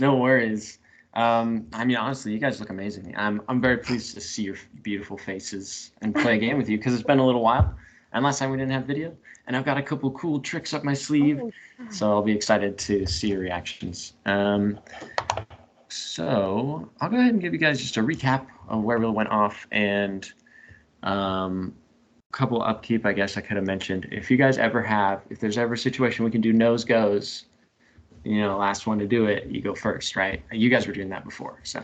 No worries. I mean, honestly, you guys look amazing. I'm very pleased to see your beautiful faces and play a game with you because it's been a little while. And last time we didn't have video, and I've got a couple cool tricks up my sleeve, Oh, so I'll be excited to see your reactions. So I'll go ahead and give you guys just a recap of where we went off and couple upkeep. I guess I could have mentioned if you guys ever have, if there's ever a situation we can do nose goes. Last one to do it, you go first, right? You guys were doing that before, so.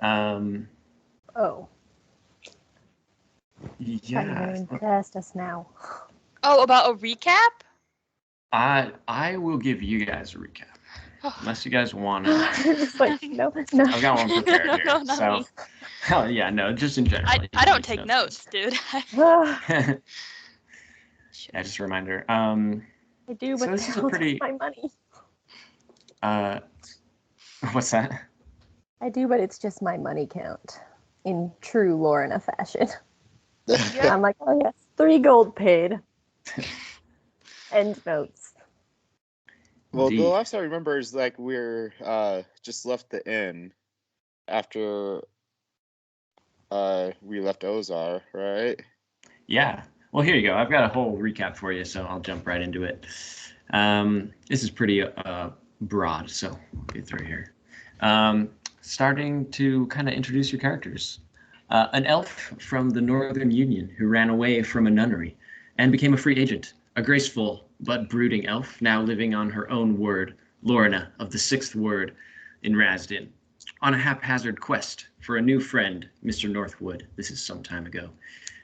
Oh. Yeah. You're gonna impress us now. Oh, about a recap? I will give you guys a recap, unless you guys want to. It's like, no. I've got one prepared here. No, so. me. Oh yeah, no, just in general. I don't take notes, dude. Yeah, just a reminder. I do, but so this is a pretty. My money. What's that? I do, but it's just my money count in true Lorena fashion. I'm like, oh yes, 3 gold paid. End notes. Well, the last I remember is like we're just left the inn after we left Ozar, right? Yeah. Well, here you go. I've got a whole recap for you, so I'll jump right into it. This is pretty broad, so we'll get through here. Starting to kind of introduce your characters. An elf from the Northern Union who ran away from a nunnery and became a free agent. A graceful but brooding elf now living on her own word, Lorena of the 6th Word in Rasdin. On a haphazard quest for a new friend, Mr. Northwood, this is some time ago,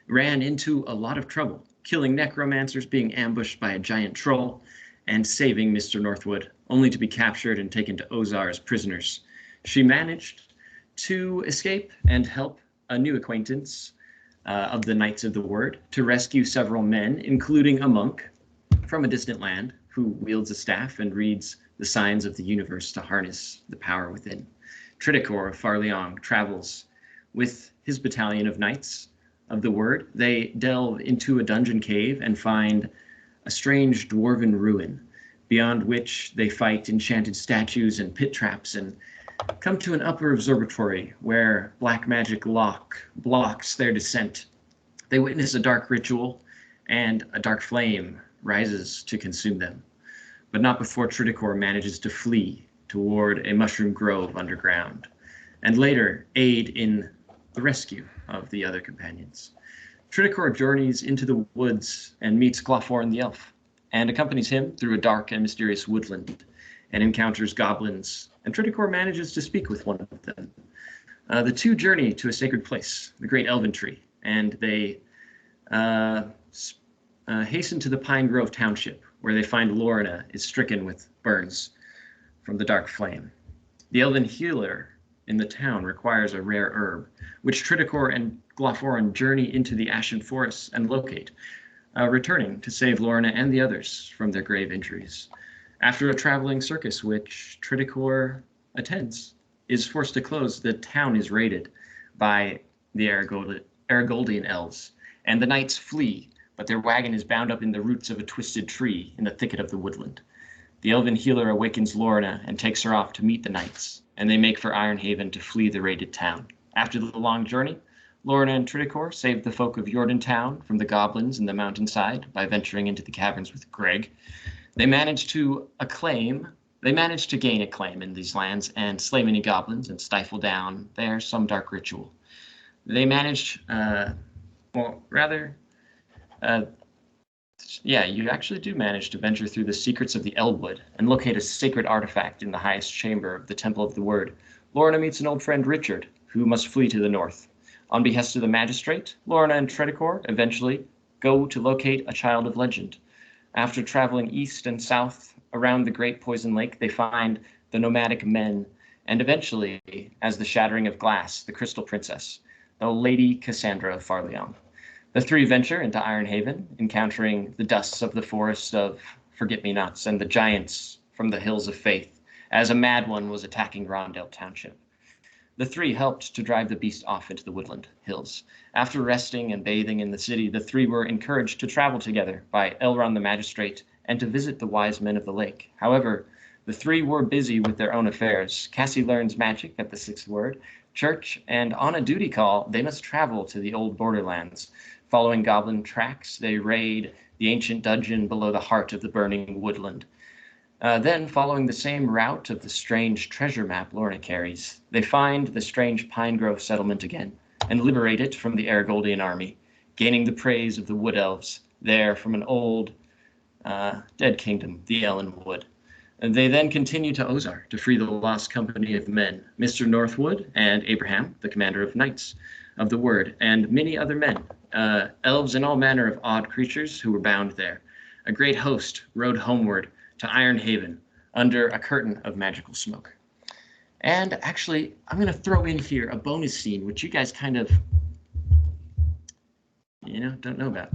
ran into a lot of trouble, killing necromancers, being ambushed by a giant troll, and saving Mr. Northwood, only to be captured and taken to Ozar as prisoners. She managed to escape and help a new acquaintance of the Knights of the Word to rescue several men, including a monk from a distant land who wields a staff and reads the signs of the universe to harness the power within. Triticor of Farleong travels with his battalion of Knights of the Word. They delve into a dungeon cave and find a strange dwarven ruin, beyond which they fight enchanted statues and pit traps and come to an upper observatory where black magic blocks their descent. They witness a dark ritual and a dark flame rises to consume them, but not before Triticor manages to flee toward a mushroom grove underground, and later aid in the rescue of the other companions. Triticor journeys into the woods and meets Glafforin the elf, and accompanies him through a dark and mysterious woodland, and encounters goblins, and Triticor manages to speak with one of them. The two journey to a sacred place, the Great Elven Tree, and they hasten to the Pine Grove Township, where they find Lorena is stricken with burns from the dark flame. The elven healer in the town requires a rare herb, which Triticor and Glafforin journey into the Ashen Forests and locate, returning to save Lorena and the others from their grave injuries. After a traveling circus, which Triticor attends, is forced to close, the town is raided by the Errigoldian elves, and the knights flee, but their wagon is bound up in the roots of a twisted tree in the thicket of the woodland. The elven healer awakens Lorena and takes her off to meet the knights, and they make for Ironhaven to flee the raided town. After the long journey, Lorena and Triticor save the folk of Jordantown from the goblins in the mountainside by venturing into the caverns with Greg. They manage to gain acclaim in these lands and slay many goblins and stifle down there some dark ritual. They manage, you actually do manage to venture through the secrets of the Elwood and locate a sacred artifact in the highest chamber of the Temple of the Word. Lorena meets an old friend, Richard, who must flee to the north. On behest of the magistrate, Lorena and Triticor eventually go to locate a child of legend. After traveling east and south around the Great Poison Lake, they find the nomadic men, and eventually, as the shattering of glass, the Crystal Princess, the Lady Cassandra of Farleong. The three venture into Ironhaven, encountering the dusts of the Forest of Forget-Me-Nots and the giants from the Hills of Faith, as a mad one was attacking Rondale Township. The three helped to drive the beast off into the woodland hills. After resting and bathing in the city, the three were encouraged to travel together by Elrond the Magistrate and to visit the wise men of the lake. However, The three were busy with their own affairs. Cassie learns magic at the sixth word, church, and on a duty call, they must travel to the old borderlands. Following goblin tracks, they raid the ancient dungeon below the heart of the burning woodland. Then, following the same route of the strange treasure map Lorena carries, they find the strange Pine Grove settlement again and liberate it from the Errigoldian army, gaining the praise of the wood elves there from an old dead kingdom, the Ellenwood. And they then continue to Ozar to free the lost company of men, Mr. Northwood and Abraham, the commander of knights of the word, and many other men, elves and all manner of odd creatures who were bound there. A great host rode homeward to Iron Haven under a curtain of magical smoke. And actually, I'm going to throw in here a bonus scene, which you guys kind of, don't know about.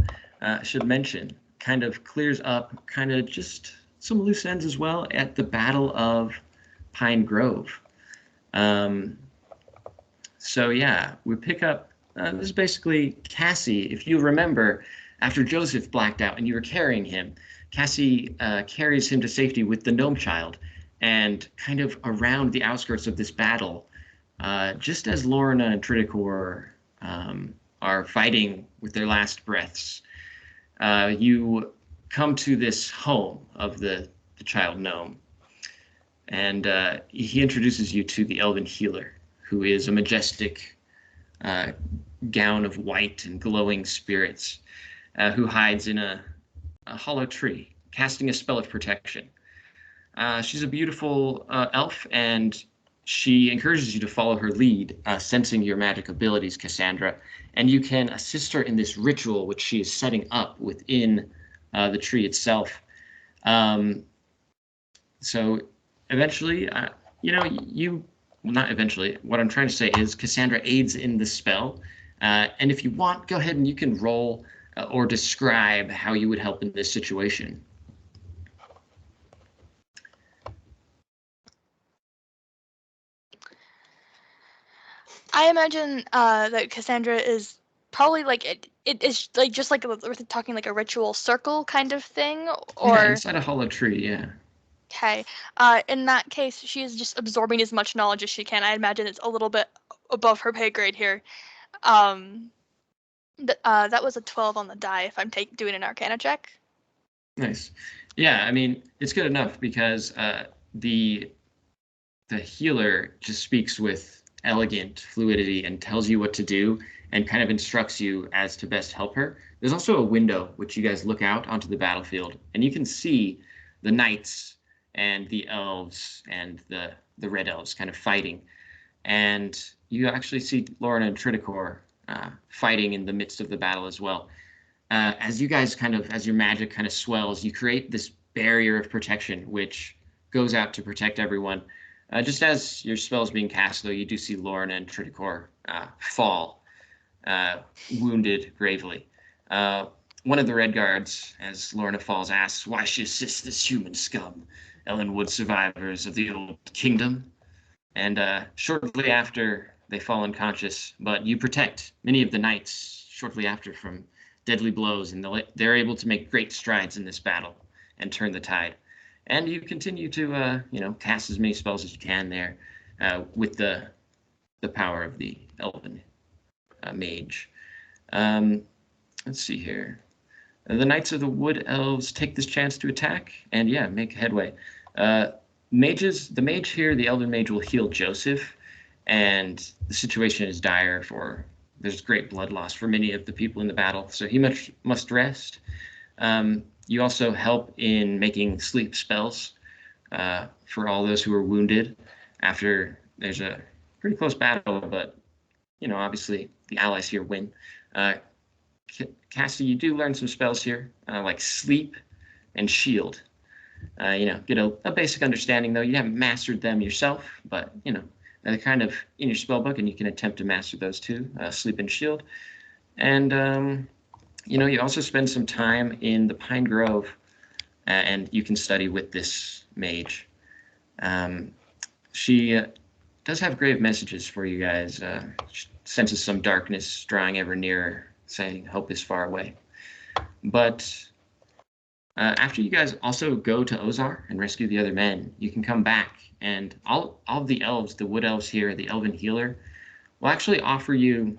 Should mention, kind of clears up kind of just some loose ends as well at the Battle of Pine Grove. So yeah, we pick up, this is basically Cassie. If you remember, after Joseph blacked out and you were carrying him, Cassie carries him to safety with the gnome child, and kind of around the outskirts of this battle, just as Lorena and Triticor are fighting with their last breaths, you come to this home of the child gnome, and he introduces you to the elven healer, who is a majestic gown of white and glowing spirits, who hides in a hollow tree, casting a spell of protection. She's a beautiful elf, and she encourages you to follow her lead, sensing your magic abilities, Cassandra, and you can assist her in this ritual which she is setting up within the tree itself. So eventually, not eventually, what I'm trying to say is Cassandra aids in the spell, and if you want, go ahead and you can roll or describe how you would help in this situation. I imagine that Cassandra is probably like it is like just like we're talking like a ritual circle kind of thing, or yeah, inside a hollow tree, yeah. Okay. In that case, she is just absorbing as much knowledge as she can. I imagine it's a little bit above her pay grade here. That was a 12 on the die if I'm doing an Arcana check. Nice. Yeah, I mean, it's good enough because the healer just speaks with elegant fluidity and tells you what to do and kind of instructs you as to best help her. There's also a window which you guys look out onto the battlefield, and you can see the knights and the elves and the red elves kind of fighting. And you actually see Lorena and Triticor fighting in the midst of the battle as well. As you guys as your magic kind of swells, you create this barrier of protection which goes out to protect everyone. Just as your spell is being cast, though, you do see Lorena and Triticor fall, wounded gravely. One of the Red Guards, as Lorena falls, asks why she assists this human scum, Ellenwood survivors of the old kingdom. And shortly after, they fall unconscious, but you protect many of the knights shortly after from deadly blows, and they're able to make great strides in this battle and turn the tide. And you continue to, cast as many spells as you can there with the power of the elven mage. Let's see here. The Knights of the Wood Elves take this chance to attack and, make headway. The mage here, the elven mage, will heal Joseph, and the situation is dire there's great blood loss for many of the people in the battle, so he must rest. You also help in making sleep spells for all those who are wounded after there's a pretty close battle, but, obviously the allies here win. Cassie, you do learn some spells here, like sleep and shield. Get a basic understanding, though. You haven't mastered them yourself, but, they're kind of in your spell book, and you can attempt to master those too, sleep and shield. And, you also spend some time in the Pine Grove, and you can study with this mage. She does have grave messages for you guys. She senses some darkness drawing ever nearer, saying hope is far away. But After you guys also go to Ozar and rescue the other men, you can come back, and all of the elves, the wood elves here, the elven healer, will actually offer you,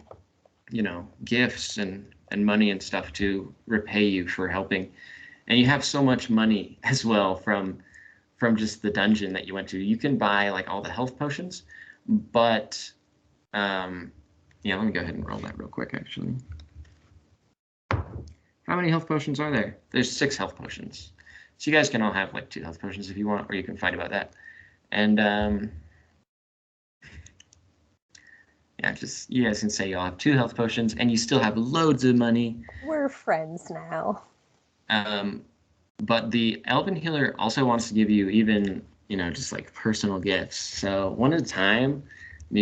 gifts and money and stuff to repay you for helping. And you have so much money as well from just the dungeon that you went to. You can buy like all the health potions, but let me go ahead and roll that real quick actually. How many health potions are there? There's 6 health potions. So you guys can all have like 2 health potions if you want, or you can fight about that. And you guys can say y'all have 2 health potions and you still have loads of money. We're friends now. But the elven healer also wants to give you even, just like personal gifts. So one at a time,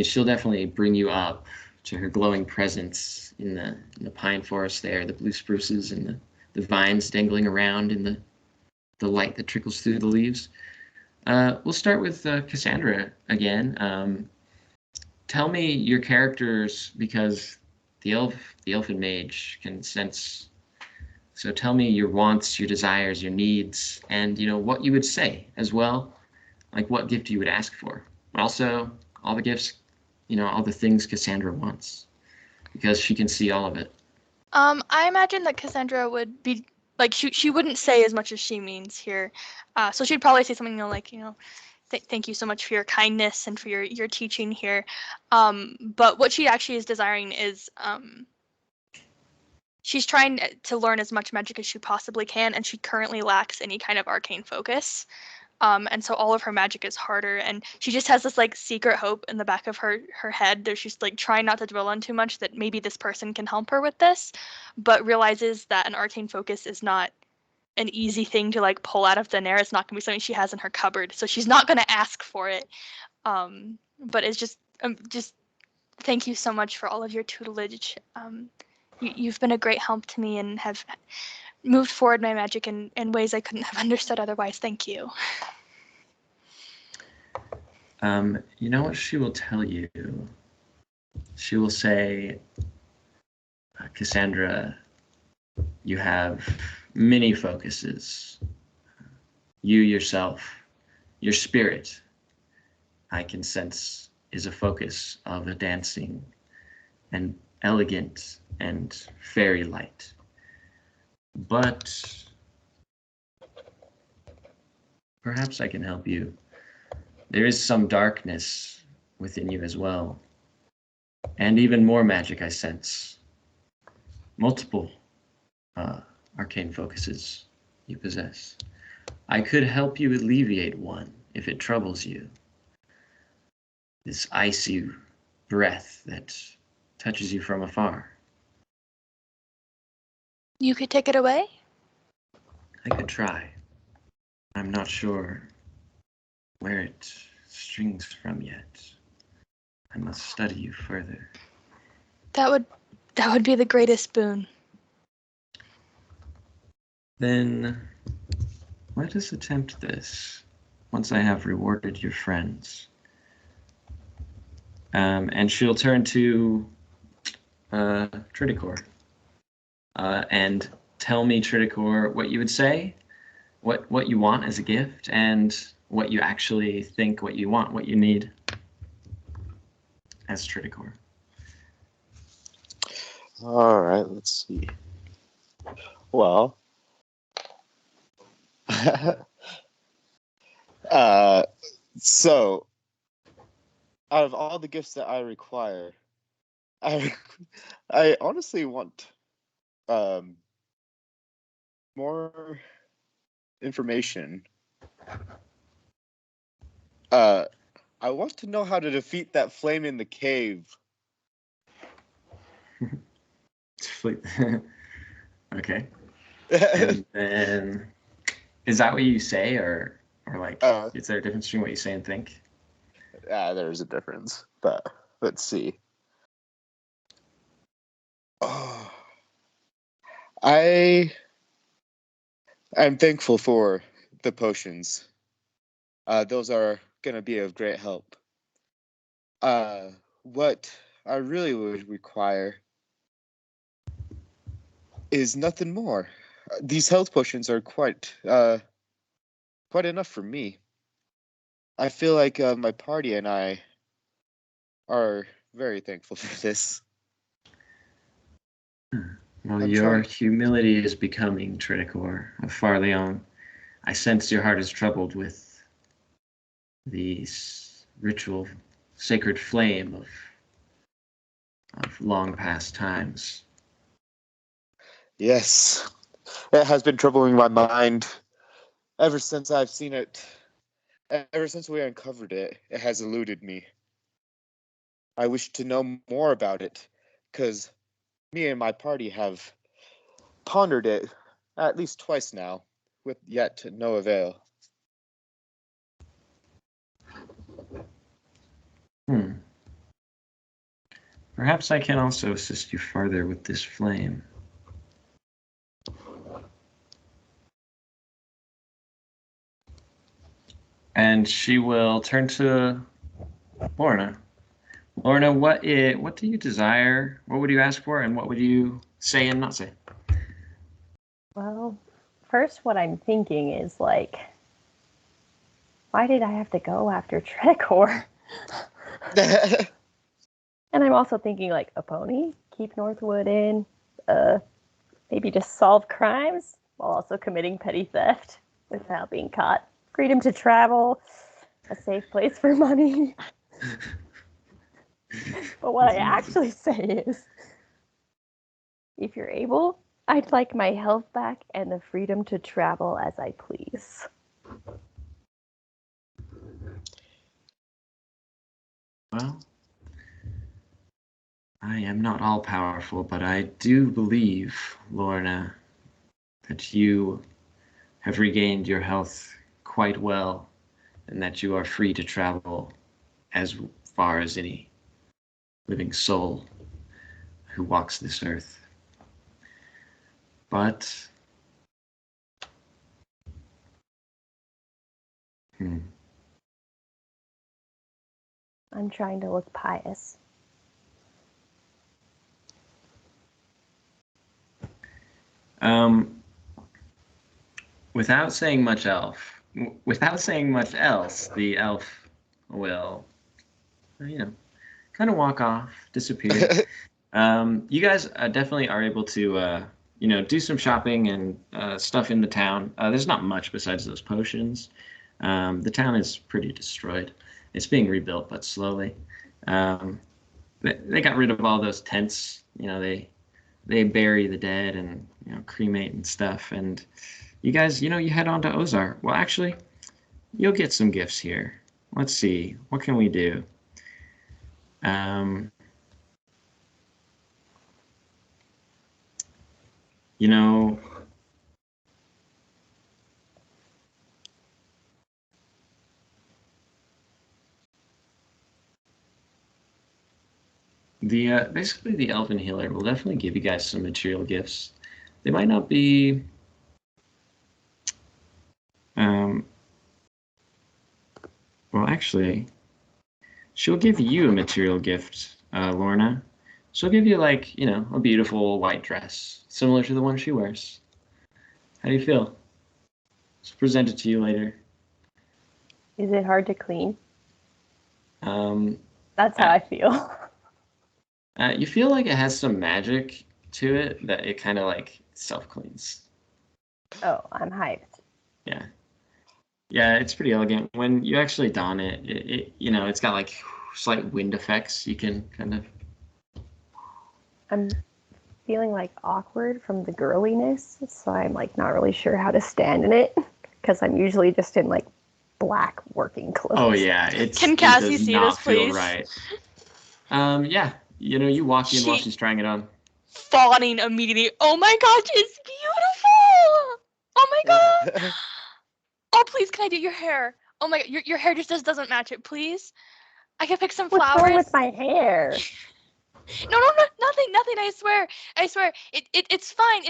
she'll definitely bring you up to her glowing presence in the pine forest there, the blue spruces and the vines dangling around in the light that trickles through the leaves. We'll start with Cassandra again. Tell me your characters, because the elfin mage can sense. So tell me your wants, your desires, your needs, and what you would say as well, like what gift you would ask for. But also all the gifts, all the things Cassandra wants, because she can see all of it. I imagine that Cassandra would be like she wouldn't say as much as she means here, so she'd probably say something thank you so much for your kindness and for your teaching here. But what she actually is desiring is she's trying to learn as much magic as she possibly can, and she currently lacks any kind of arcane focus. And so all of her magic is harder, and she just has this like secret hope in the back of her head that she's like trying not to dwell on too much, that maybe this person can help her with this, but realizes that an arcane focus is not an easy thing to like pull out of thin air. It's not going to be something she has in her cupboard, so she's not going to ask for it. But it's just thank you so much for all of your tutelage. You've been a great help to me and have moved forward my magic in ways I couldn't have understood otherwise. Thank you. You know what she will tell you? She will say, Cassandra, you have many focuses. You yourself, your spirit, I can sense, is a focus of a dancing and elegant and fairy light. But perhaps I can help you. There is some darkness within you as well. And even more magic I sense. Multiple arcane focuses you possess. I could help you alleviate one if it troubles you. This icy breath that touches you from afar. You could take it away? I could try. I'm not sure where it strings from yet. I must study you further. That would be the greatest boon. Then let us attempt this once I have rewarded your friends. And she'll turn to Triticor and tell me, Triticor, what you would say, what you want as a gift, and what you actually think, what you want, what you need as Triticor. All right, let's see. Well, so out of all the gifts that I require, I honestly want more information. I want to know how to defeat that flame in the cave. Okay. And then, is that what you say, or like, is there a difference between what you say and think? There's a difference, but let's see. Oh, I'm thankful for the potions. Those are gonna be of great help. What I really would require is nothing more. these health potions are quite enough for me. I feel like my party and I are very thankful for this. Well, your humility is becoming, Triticor of Farleon. I sense your heart is troubled with the ritual sacred flame of long past times. Yes, it has been troubling my mind ever since I've seen it. Ever since we uncovered it, it has eluded me. I wish to know more about it, because me and my party have pondered it at least twice now, with yet no avail. Perhaps I can also assist you further with this flame. And she will turn to Lorena. Lorena, what do you desire? What would you ask for, and what would you say and not say? Well, first what I'm thinking is, like, why did I have to go after Trekor? And I'm also thinking, like, a pony, keep Northwood in, maybe just solve crimes while also committing petty theft without being caught. Freedom to travel, a safe place for money. But what I actually say is, if you're able, I'd like my health back and the freedom to travel as I please. Well, I am not all-powerful, but I do believe, Lorna, that you have regained your health quite well, and that you are free to travel as far as any living soul who walks this earth. But I'm trying to look pious. Without saying much else, the elf will, kind of walk off, disappear. You guys definitely are able to, do some shopping and stuff in the town. There's not much besides those potions. The town is pretty destroyed. It's being rebuilt, but slowly. They got rid of all those tents. They bury the dead and cremate and stuff. And you guys, you head on to Ozar. Well, actually, you'll get some gifts here. Let's see. What can we do? Basically the Elven Healer will definitely give you guys some material gifts. They might not be well, actually, she'll give you a material gift, Lorna. She'll give you, like, a beautiful white dress, similar to the one she wears. How do you feel? She'll present it to you later. Is it hard to clean? That's how I feel. You feel like it has some magic to it that it kind of, like, self-cleans. Oh, I'm hyped. Yeah. Yeah, it's pretty elegant. When you actually don it, it's got, like, slight wind effects. You can kind of... I'm feeling, like, awkward from the girliness, so I'm, like, not really sure how to stand in it, because I'm usually just in, like, black working clothes. Oh, yeah. Can Cassie see this, please? Right. Yeah. You walk in while she's trying it on. Fawning immediately. Oh my gosh, it's beautiful! Oh my god! Oh, please, can I do your hair? Oh my god, your hair just doesn't match it, please. I can pick some flowers. What's wrong with my hair? No, nothing. I swear. It's fine.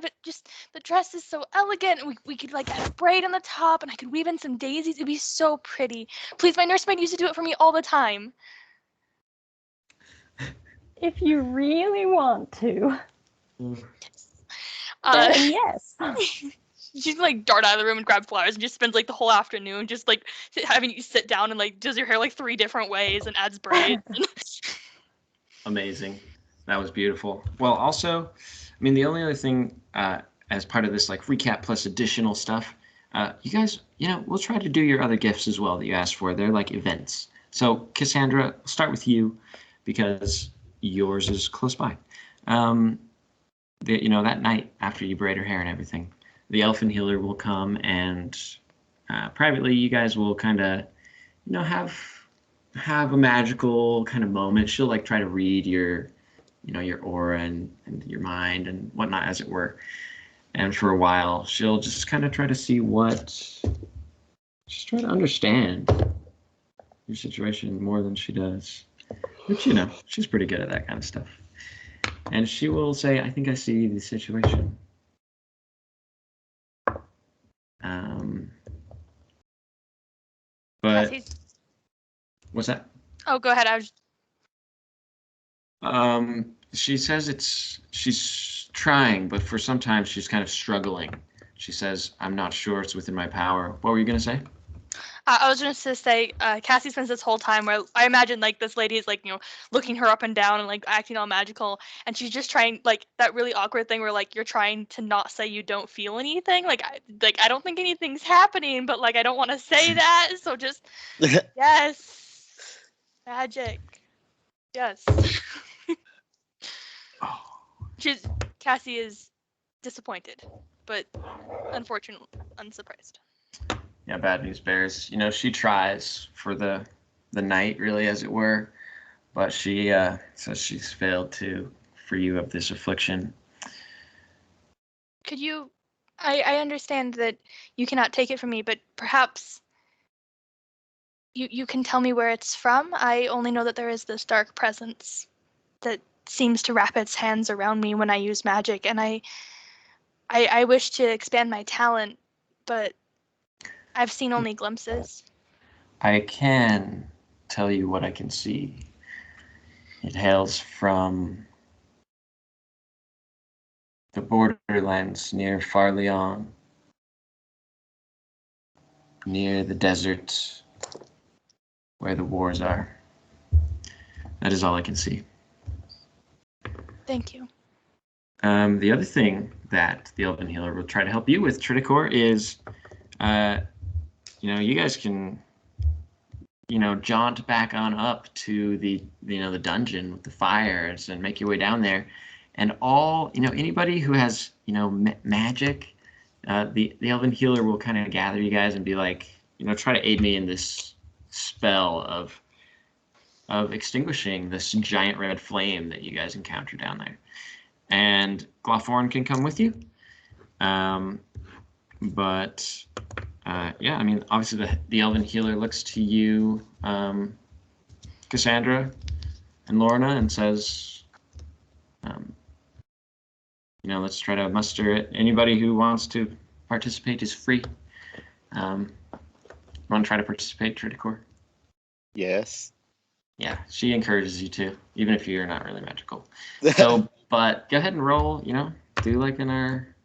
But just the dress is so elegant. We could, like, add a braid on the top, and I could weave in some daisies. It'd be so pretty. Please, my nursemaid used to do it for me all the time. If you really want to. Then yes. She's like dart out of the room and grab flowers and just spends like the whole afternoon just like having you sit down and like does your hair like 3 different ways and adds braids. Amazing. That was beautiful. Well, also, I mean, the only other thing as part of this like recap plus additional stuff, you guys, we'll try to do your other gifts as well that you asked for. They're like events. So Cassandra, I'll start with you because yours is close by. That night after you braid her hair and everything, the elfin healer will come and privately you guys will kind of, have a magical kind of moment. She'll like try to read your aura and your mind and whatnot, as it were. And for a while, she'll just kind of try to see just try to understand your situation more than she does. Which, she's pretty good at that kind of stuff. And she will say, I think I see the situation. But what's that? Oh, go ahead. She says she's trying, but for sometimes she's kind of struggling. She says, I'm not sure it's within my power. What were you going to say? I was just to say, Cassie spends this whole time where I imagine like this lady is like, looking her up and down and like acting all magical. And she's just trying like that really awkward thing where like you're trying to not say you don't feel anything. I don't think anything's happening, but like I don't want to say that. So just, yes, magic. Yes. Cassie is disappointed, but unfortunately unsurprised. Yeah, bad news bears. She tries for the night, really, as it were, but she says she's failed to free you of this affliction. Could you? I understand that you cannot take it from me, but perhaps you can tell me where it's from. I only know that there is this dark presence that seems to wrap its hands around me when I use magic, and I wish to expand my talent, but I've seen only glimpses. I can tell you what I can see. It hails from the borderlands near Farleon, near the desert where the wars are. That is all I can see. Thank you. The other thing that the Elven Healer will try to help you with, Triticor, is, you guys can, jaunt back on up to the dungeon with the fires and make your way down there. And anybody who has, magic, the Elven Healer will kind of gather you guys and be like, try to aid me in this spell of extinguishing this giant red flame that you guys encounter down there. And Glawthorn can come with you. Obviously the Elven Healer looks to you, Cassandra and Lorena, and says, let's try to muster it. Anybody who wants to participate is free. Want to try to participate, Triticor? Yes. Yeah, she encourages you to, even if you're not really magical. So, but go ahead and roll, do like or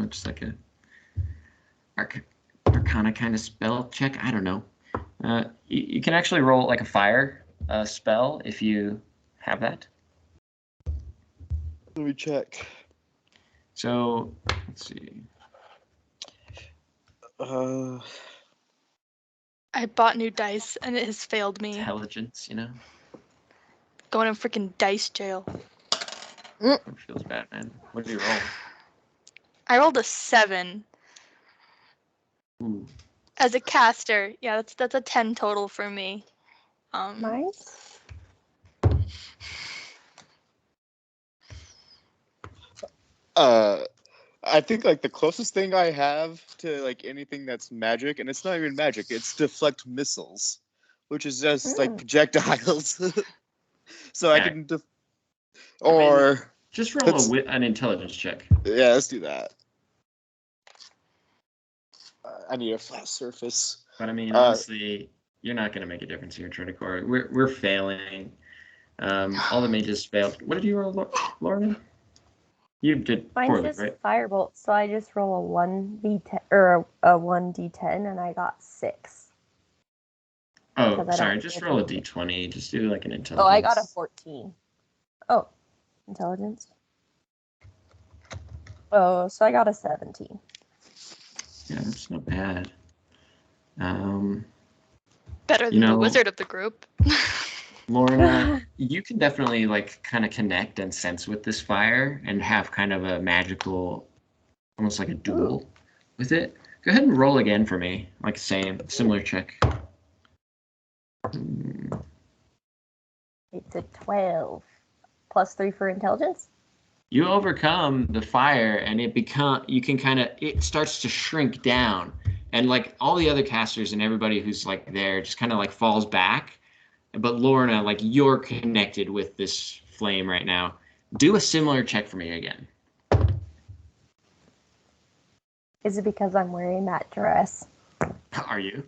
just like a Arcana kind of spell check. I don't know. You can actually roll like a fire spell if you have that. Let me check. So, let's see. I bought new dice and it has failed me. Intelligence, Going in freaking dice jail. It feels bad, man. What did you roll? I rolled a 7. Ooh. As a caster, yeah, that's a 10 total for me. Nice. I think like the closest thing I have to like anything that's magic, and it's not even magic, it's deflect missiles, which is just like projectiles. So I can just roll an intelligence check. Yeah, let's do that. I need a flat surface. But honestly, you're not going to make a difference here, Triticor. We're failing. All the mages failed. What did you roll, Lorena? You did Mine poorly, says right? firebolt, so I just roll a 1d10 or a 1d10 and I got 6. Oh, Because I sorry. don't Just think roll a anything. d20. Just do like an Oh, I got a intelligence. 14. Oh, intelligence. Oh, so I got a 17. Yeah, that's not bad. Better You than the know, wizard of the group. Lorna, you can definitely like kind of connect and sense with this fire and have kind of a magical, almost like a Ooh, duel with it. Go ahead and roll again for me, like similar check. it's a 12. Plus 3 for intelligence? You overcome the fire and it starts to shrink down, and like all the other casters and everybody who's like there just kind of like falls back. But Lorna, like you're connected with this flame right now. Do a similar check for me again. Is it because I'm wearing that dress? Are you?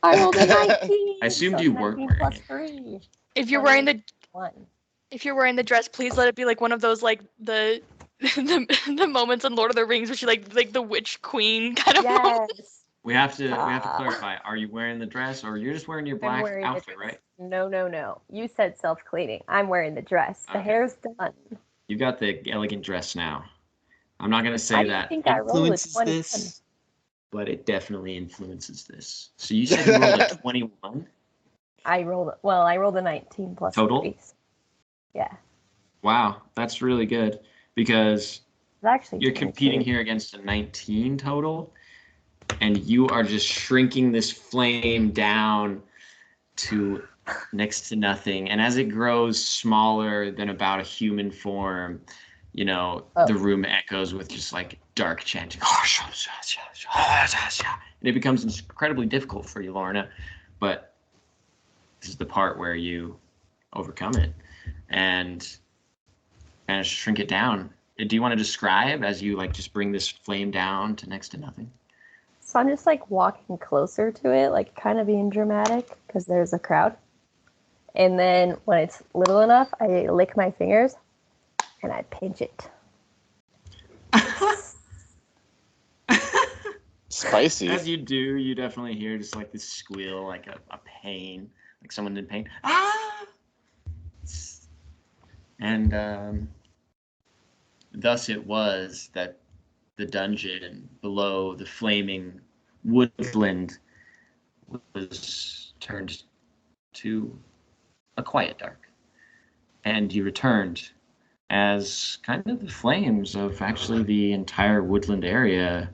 I rolled a 19. I assumed so you it's weren't 19 wearing plus it. 3. If you're wearing the 1. dress, please let it be like one of those like the the moments in Lord of the Rings where she like the witch queen kind of moments. Yes. We have to Ah. clarify. Are you wearing the dress or you're just wearing your I'm black wearing the outfit, dress. right? No. You said self-cleaning. I'm wearing the dress. The Okay. hair's done. You got the elegant dress now. I'm not going to say I that think I rolled a influences 21. this, but it definitely influences this. So you said you rolled a 21 I rolled a 19 plus total? 3. Yeah. Wow, that's really good because It's actually you're 22. competing here against a 19 total, and you are just shrinking this flame down to next to nothing. And as it grows smaller than about a human form, the room echoes with just like dark chanting. And it becomes incredibly difficult for you, Lorna. But this is the part where you overcome it and manage to shrink it down. Do you want to describe as you like just bring this flame down to next to nothing? So I'm just like walking closer to it, like kind of being dramatic because there's a crowd. And then when it's little enough, I lick my fingers and I pinch it. Spicy. As you do, you definitely hear just like this squeal, like a pain, like someone in pain. Ah! And thus it was that the dungeon below the flaming woodland was turned to a quiet dark. And you returned as kind of the flames of actually the entire woodland area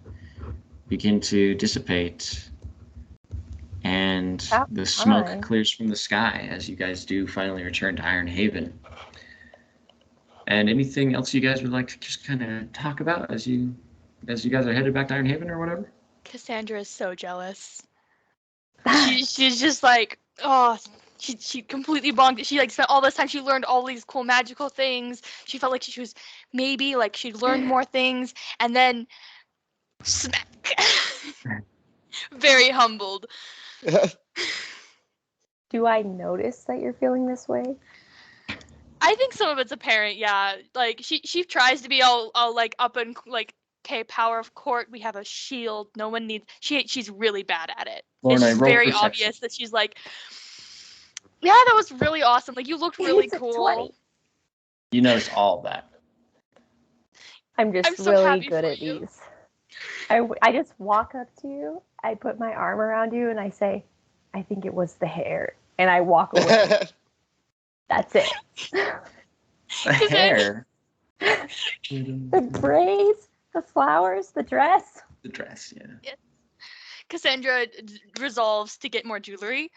begin to dissipate, and the smoke clears from the sky as you guys do finally return to Iron Haven. And anything else you guys would like to just kind of talk about as you guys are headed back to Iron Haven or whatever? Cassandra is so jealous. She's just like, oh, she completely bonked it. She like spent all this time. She learned all these cool magical things. She felt like she was maybe like she'd learned more things, and then smack. Very humbled. Do I notice that you're feeling this way? I think some of it's apparent, yeah. Like she tries to be all like up and like, okay, power of court, we have a shield. No one needs she's really bad at it. Lorna, It's just roll very perception. obvious that she's like, yeah, that was really awesome. Like you looked really It's a cool. 20. You notice all of that. I'm so really happy good for at you. these. I just walk up to you, I put my arm around you, and I say, I think it was the hair. And I walk away. That's it. The hair. The braids, the flowers, the dress. The dress, yeah. Cassandra resolves to get more jewelry,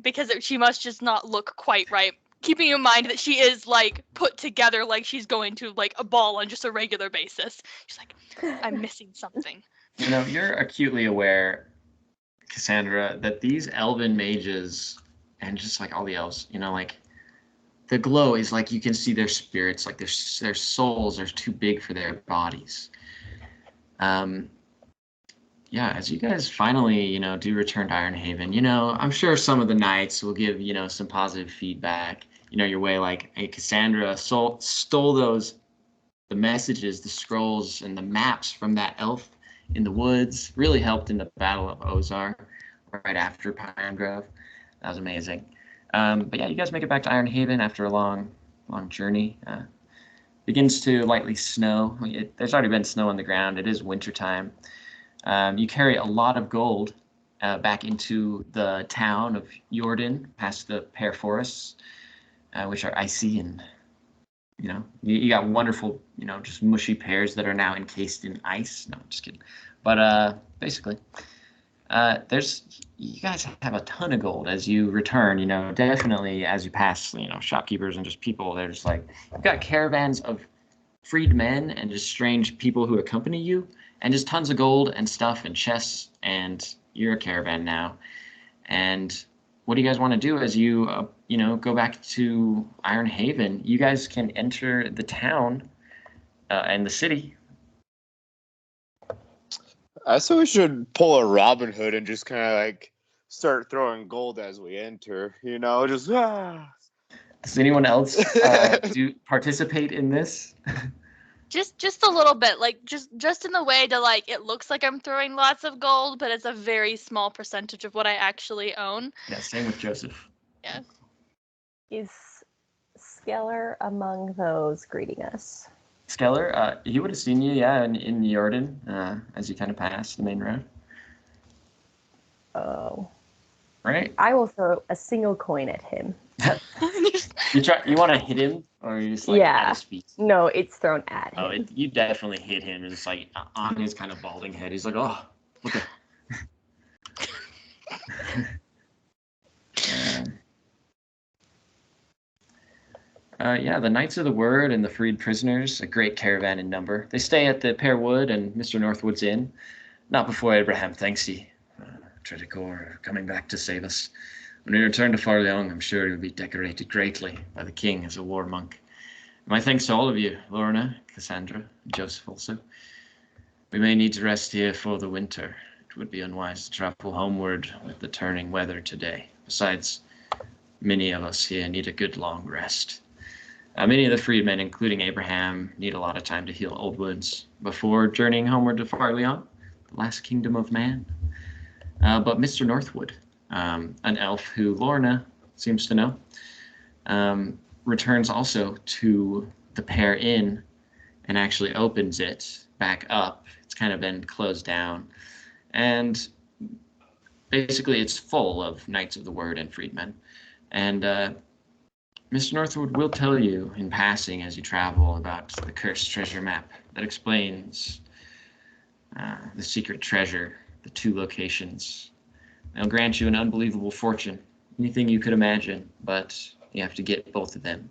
because she must just not look quite right. Keeping in mind that she is like put together like she's going to like a ball on just a regular basis. She's like, I'm missing something. You're acutely aware, Cassandra, that these elven mages and just like all the elves, like the glow is like you can see their spirits, like their souls are too big for their bodies. Yeah, as you guys finally, do return to Iron Haven, I'm sure some of the knights will give, some positive feedback, your way, like, hey, Cassandra stole those the messages, the scrolls, and the maps from that elf in the woods really helped in the Battle of Ozar right after Pine Grove. That was amazing. But yeah, you guys make it back to Iron Haven after a long journey. Begins to lightly snow. There's already been snow on the ground. It is wintertime. You carry a lot of gold back into the town of Jordan, past the pear forests, which are icy, and you got wonderful, just mushy pears that are now encased in ice. No, I'm just kidding. But basically, you guys have a ton of gold as you return. Definitely as you pass, shopkeepers and just people. They're just like, you've got caravans of freed men and just strange people who accompany you, and just tons of gold and stuff and chests, and you're a caravan now. And what do you guys want to do as you, go back to Iron Haven? You guys can enter the town and the city. I say we should pull a Robin Hood and just kind of like start throwing gold as we enter. Just Does anyone else participate in this? Just a little bit, like just in the way to like it looks like I'm throwing lots of gold, but it's a very small percentage of what I actually own. Yeah, same with Joseph. Yeah. Is Skeller among those greeting us? Skeller, he would have seen you, in Jordan, as you kind of pass the main road. Oh. Right? I will throw a single coin at him. You want to hit him, or you just at his feet? No, it's thrown at him. Oh, you definitely hit him. It's like on his kind of balding head. He's like, oh, what the. The Knights of the Word and the freed prisoners, a great caravan in number. They stay at the Pearwood and Mr. Northwood's Inn. Not before Abraham thanks ye, Tredicor, coming back to save us. When we return to Farleong, I'm sure he'll be decorated greatly by the king as a war monk. My thanks to all of you, Lorena, Cassandra, and Joseph also. We may need to rest here for the winter. It would be unwise to travel homeward with the turning weather today. Besides, many of us here need a good long rest. Many of the freedmen, including Abraham, need a lot of time to heal old wounds before journeying homeward to Farleon, the last kingdom of man. But Mr. Northwood, an elf who Lorena seems to know, returns also to the Pear Inn and actually opens it back up. It's kind of been closed down. And basically it's full of Knights of the Word and freedmen. And Mr. Northwood will tell you in passing as you travel about the cursed treasure map that explains the secret treasure, the 2 locations. They'll grant you an unbelievable fortune, anything you could imagine, but you have to get both of them.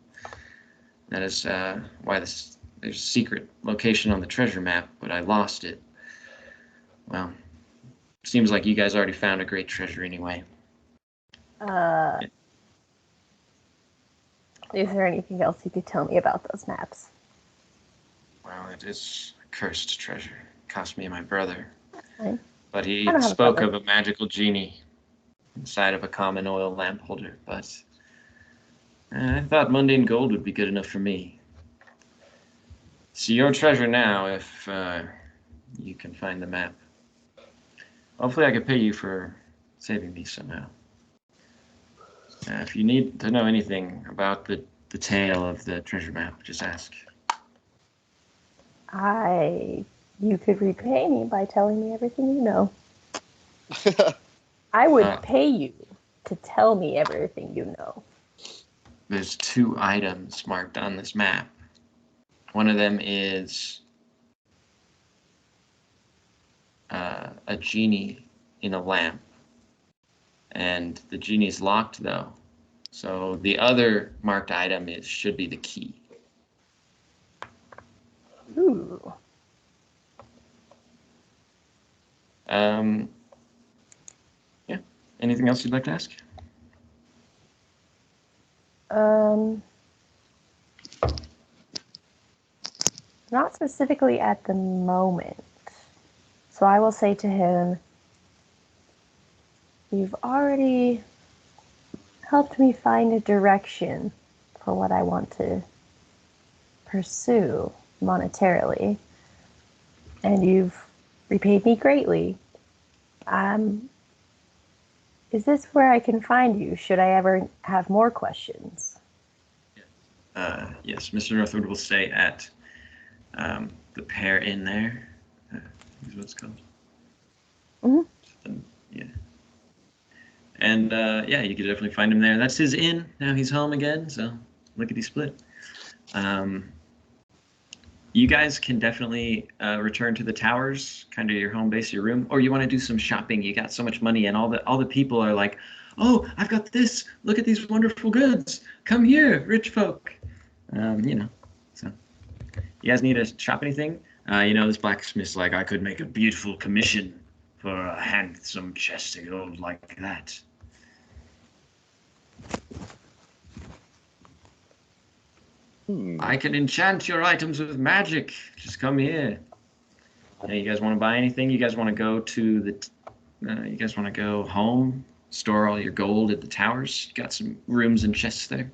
That is why there's a secret location on the treasure map, but I lost it. Well, seems like you guys already found a great treasure anyway. Is there anything else you could tell me about those maps? Well, it is a cursed treasure. It cost me and my brother. Okay. But he spoke of a magical genie inside of a common oil lamp holder, but I thought mundane gold would be good enough for me. See your treasure now if you can find the map. Hopefully I could pay you for saving me somehow. If you need to know anything about the tale of the treasure map, just ask. You could repay me by telling me everything you know. I would pay you to tell me everything you know. There's 2 items marked on this map. One of them is a genie in a lamp. And the genie's locked, though. So the other marked item should be the key. Ooh. Yeah. Anything else you'd like to ask? Not specifically at the moment. So I will say to him, you've already helped me find a direction for what I want to pursue. monetarily, and you've repaid me greatly. Is this where I can find you? Should I ever have more questions? Yes, Mr. Northwood will stay at the Pear Inn there. Is what it's called. Mm-hmm. Yeah. And yeah, you could definitely find him there. That's his inn. Now he's home again, so lickety split. You guys can definitely return to the towers, kind of your home base, your room, or you want to do some shopping. You got so much money, and all the people are like, "Oh, I've got this. Look at these wonderful goods. Come here, rich folk." So you guys need to shop anything? This blacksmith's like, I could make a beautiful commission for a handsome chest of gold like that. I can enchant your items with magic. Just come here. Hey, you guys want to buy anything? You guys want to go to the? You guys want to go home? Store all your gold at the towers? You got some rooms and chests there,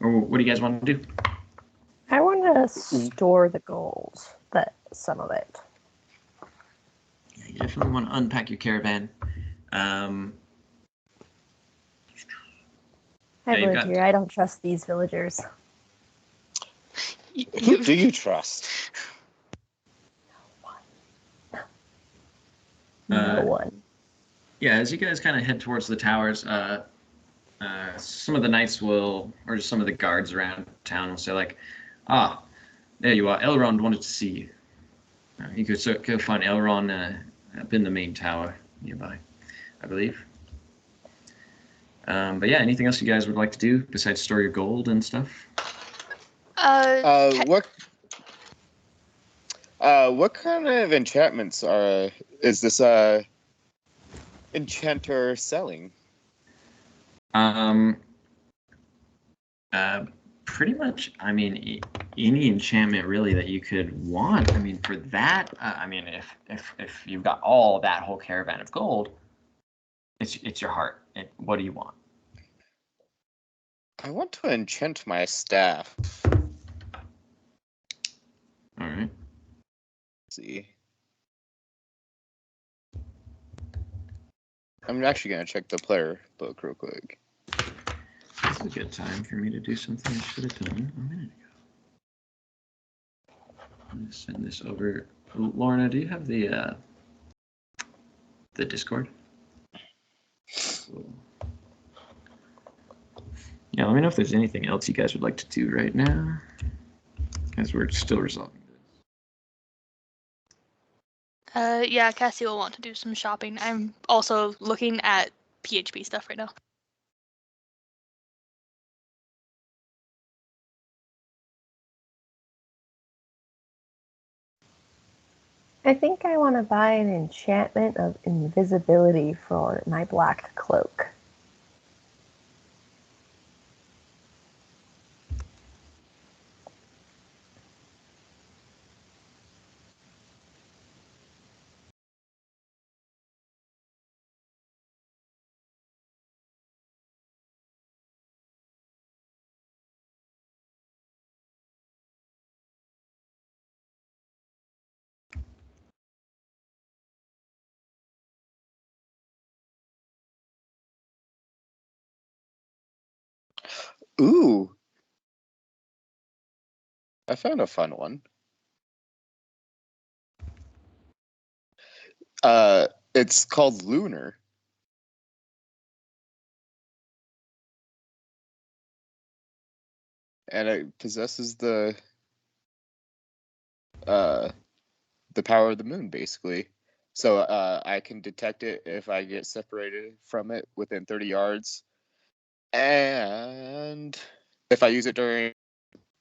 or what do you guys want to do? I want to store the gold, some of it. Yeah, you definitely want to unpack your caravan. I've Yeah, you've lived got- here. I don't trust these villagers. Who do you trust? No one. Yeah, as you guys kind of head towards the towers, some of the knights or just some of the guards around town will say like, there you are. Elrond wanted to see you. You could go find Elrond up in the main tower nearby, I believe. But yeah, anything else you guys would like to do besides store your gold and stuff? What kind of enchantments is this enchanter selling? Pretty much. I mean, any enchantment really that you could want. I mean, for that, if you've got all that whole caravan of gold, it's your heart. What do you want? I want to enchant my staff. All right. Let's see. I'm actually gonna check the player book real quick. This is a good time for me to do something I should have done a minute ago. I'm gonna send this over. Lorena, do you have the Discord? Cool. Yeah, let me know if there's anything else you guys would like to do right now, as we're still resolving this. Yeah, Cassie will want to do some shopping. I'm also looking at PHP stuff right now. I think I want to buy an enchantment of invisibility for my black cloak. Ooh, I found a fun one. It's called Lunar. And it possesses the power of the moon, basically. So I can detect it if I get separated from it within 30 yards. And if I use it during,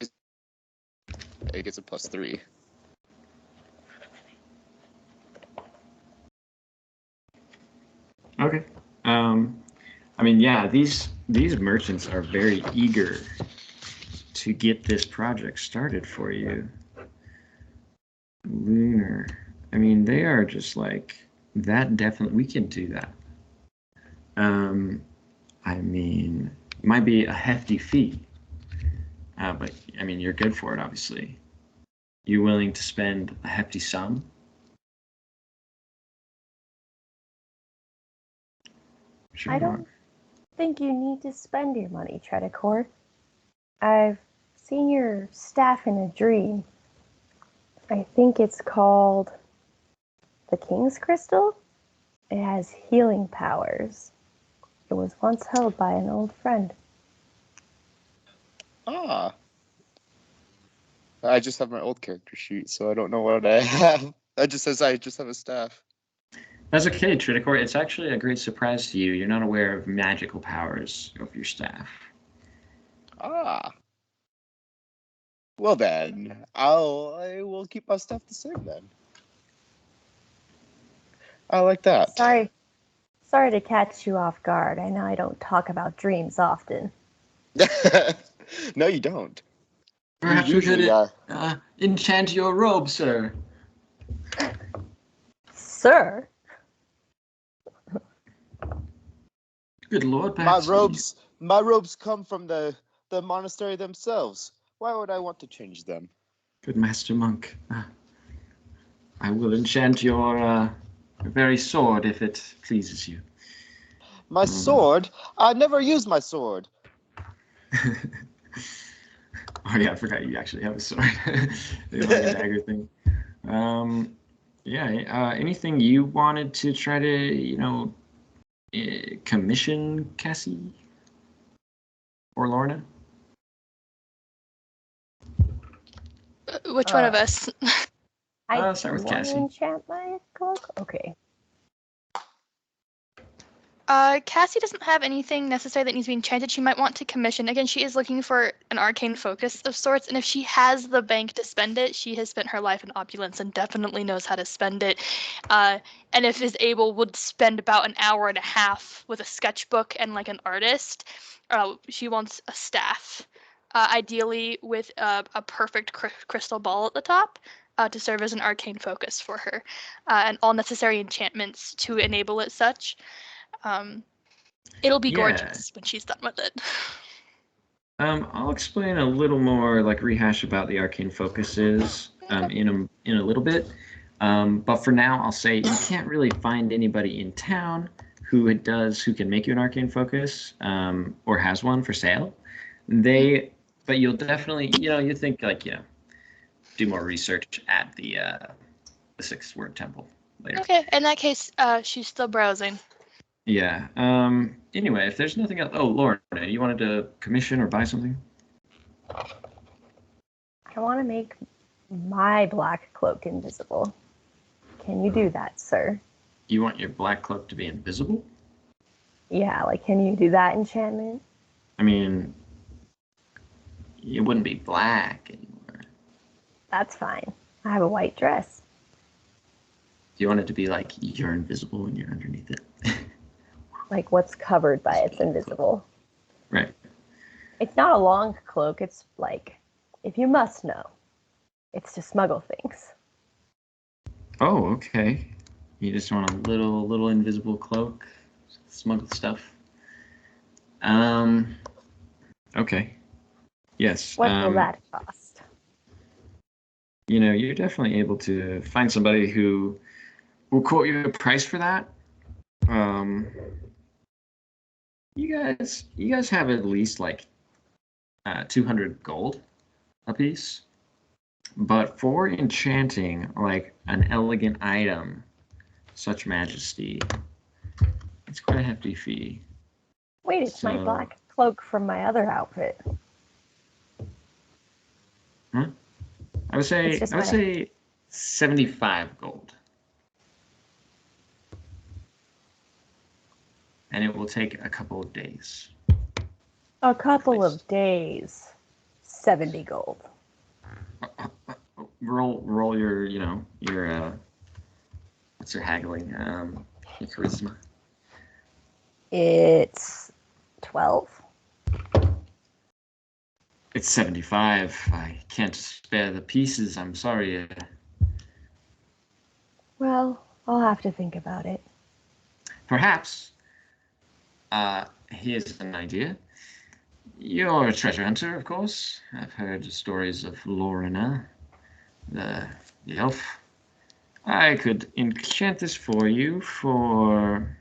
it gets a +3. Okay. I mean, yeah, these merchants are very eager to get this project started for you. Lunar. I mean, they are just like that. Definitely, we can do that. I mean, it might be a hefty fee, but I mean, you're good for it, obviously. You willing to spend a hefty sum? Sure I not. don't think you need to spend your money, Tredicor. I've seen your staff in a dream. I think it's called the King's Crystal. It has healing powers. It was once held by an old friend. Ah. I just have my old character sheet, so I don't know what I have. It just says I just have a staff. That's okay, Triticor. It's actually a great surprise to you. You're not aware of magical powers of your staff. Ah. Well then, I will keep my stuff the same then. I like that. Sorry to catch you off guard. I know I don't talk about dreams often. No, you don't. Perhaps You we could usually, enchant your robe, sir. Sir? Good Lord, my perhaps robes come from the monastery themselves. Why would I want to change them? Good Master Monk. I will enchant your very sword if it pleases you. My sword? I never use my sword. Oh yeah, I forgot you actually have a sword. The like a dagger thing. Anything you wanted to try to, commission Cassie or Lorna? Which one of us? I'll start with want Cassie. to enchant my cloak? Okay. Cassie doesn't have anything necessary that needs to be enchanted. She might want to commission. Again, she is looking for an arcane focus of sorts, and if she has the bank to spend it, she has spent her life in opulence and definitely knows how to spend it. And if is able, would spend about an hour and a half with a sketchbook and like an artist. She wants a staff, ideally with a perfect crystal ball at the top. To serve as an arcane focus for her, and all necessary enchantments to enable it such. It'll be gorgeous when she's done with it. I'll explain a little more, like rehash about the arcane focuses in a little bit. But for now, I'll say you can't really find anybody in town who can make you an arcane focus or has one for sale. But you'll definitely, you think do more research at the Sixth Word Temple later. Okay, in that case, she's still browsing. Yeah. Anyway, if there's nothing else, Lorna, you wanted to commission or buy something? I want to make my black cloak invisible. Can you do that, sir? You want your black cloak to be invisible? Yeah, can you do that enchantment? I mean, it wouldn't be black anymore. That's fine. I have a white dress. Do you want it to be like you're invisible and you're underneath it? What's covered by it's invisible. Right. It's not a long cloak. It's if you must know, it's to smuggle things. Oh, okay. You just want a little invisible cloak, smuggle stuff. Okay. Yes. What will that cost? You're definitely able to find somebody who will quote you a price for that. You guys have at least 200 gold a piece. But for enchanting an elegant item, such majesty, it's quite a hefty fee. Wait, it's my black cloak from my other outfit. Huh? I would say 75 gold. And it will take a couple of days. A couple of days. 70 gold. Roll your, what's your haggling? Your charisma. It's 12. It's 75. I can't spare the pieces. I'm sorry. Well, I'll have to think about it. Perhaps. Here's an idea. You're a treasure hunter, of course. I've heard stories of Lorena. the elf. I could enchant this for you for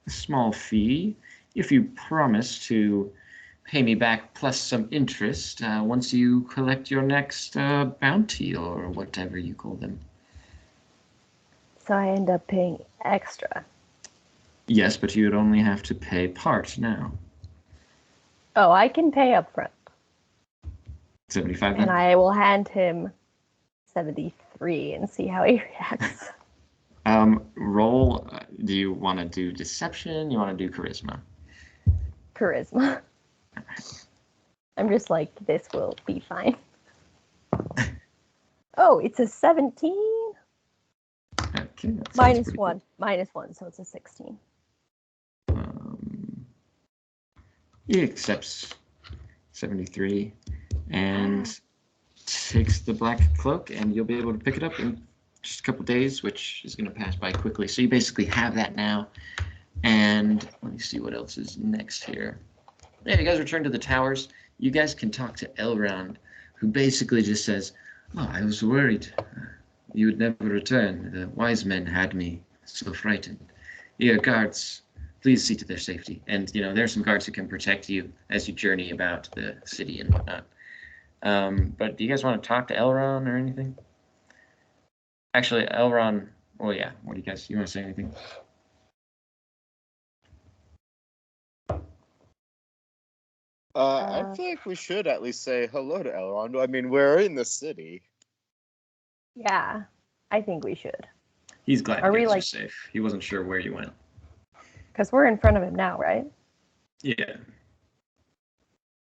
a small fee if you promise to pay me back plus some interest once you collect your next bounty or whatever you call them. So I end up paying extra. Yes, but you would only have to pay part now. Oh, I can pay up front. 75 then? And I will hand him 73 and see how he reacts. Roll, do you want to do deception? You want to do charisma? Charisma. I'm just like, this will be fine. Oh, it's a 17? Okay, that sounds Minus pretty 1. Minus 1, so it's a 16. good. He accepts 73 and takes the black cloak, and you'll be able to pick it up in just a couple days, which is going to pass by quickly. So you basically have that now. And let me see what else is next here. Yeah, you guys return to the towers. You guys can talk to Elrond, who basically just says, "Oh, I was worried you would never return. The wise men had me so frightened. Here, guards, please see to their safety." And, you know, there are some guards who can protect you as you journey about the city and whatnot. But do you guys want to talk to Elrond or anything? Actually, Elrond, oh yeah, what do you guys, you want to say anything? I feel like we should at least say hello to Elrond. I mean, we're in the city. Yeah, I think we should. He's glad Are you we, guys are like- safe. He wasn't sure where you went. Because we're in front of him now, right? Yeah.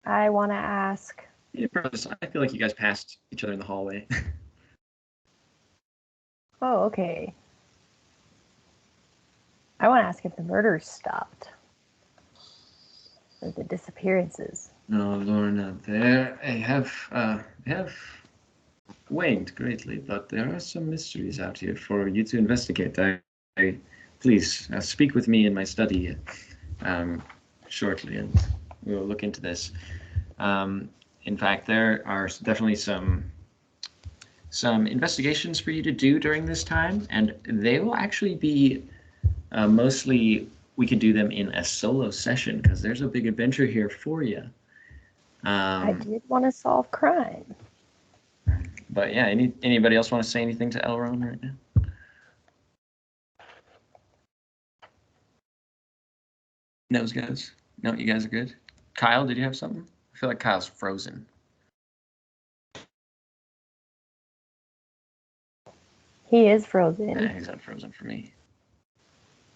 I want to ask. Yeah, brothers, I feel like you guys passed each other in the hallway. Oh, okay. I want to ask if the murders stopped. Or the disappearances. No, Lorena, they have waned greatly, but there are some mysteries out here for you to investigate. Please speak with me in my study shortly, and we will look into this. In fact, there are definitely some investigations for you to do during this time, and they will actually be mostly, we could do them in a solo session because there's a big adventure here for you. I did want to solve crime. But yeah, anybody else want to say anything to Elrond right now? No, guys. No, you guys are good. Kyle, did you have something? I feel like Kyle's frozen. He is frozen. Nah, he's not frozen for me.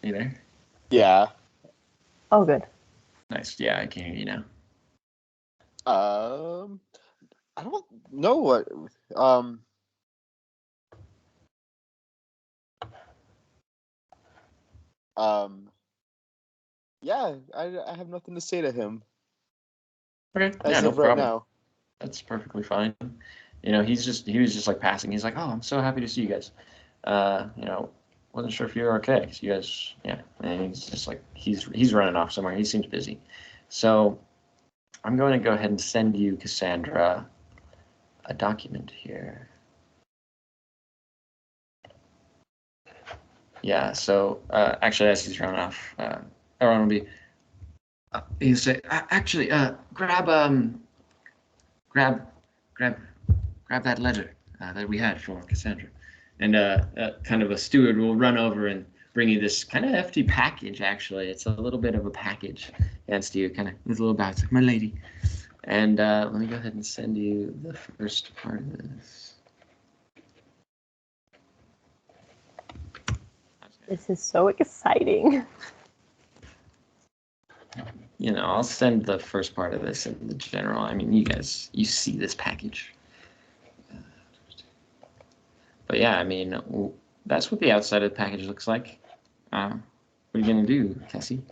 You there? Yeah. Oh, good. Nice. Yeah, I can hear you now. I don't know what. Yeah, I have nothing to say to him. Okay. As Yeah, no of right problem. now. That's perfectly fine. You know, he was just like passing. He's like, "Oh, I'm so happy to see you guys." You know, wasn't sure if you were okay. So you guys, yeah. And he's just like, he's running off somewhere. He seems busy. So I'm going to go ahead and send you, Cassandra, a document here. Yeah. So actually, as he's running off, everyone will be. He'll say, "Actually, grab that letter that we had for Cassandra." And kind of a steward will run over and bring you this kind of hefty package, actually. It's a little bit of a package against you, kind of with a little bow. It's like, "My lady." And let me go ahead and send you the first part of this. This is so exciting. You know, I'll send the first part of this in the general. I mean, you guys, you see this package. But yeah, I mean, that's what the outside of the package looks like. What are you going to do, Cassie?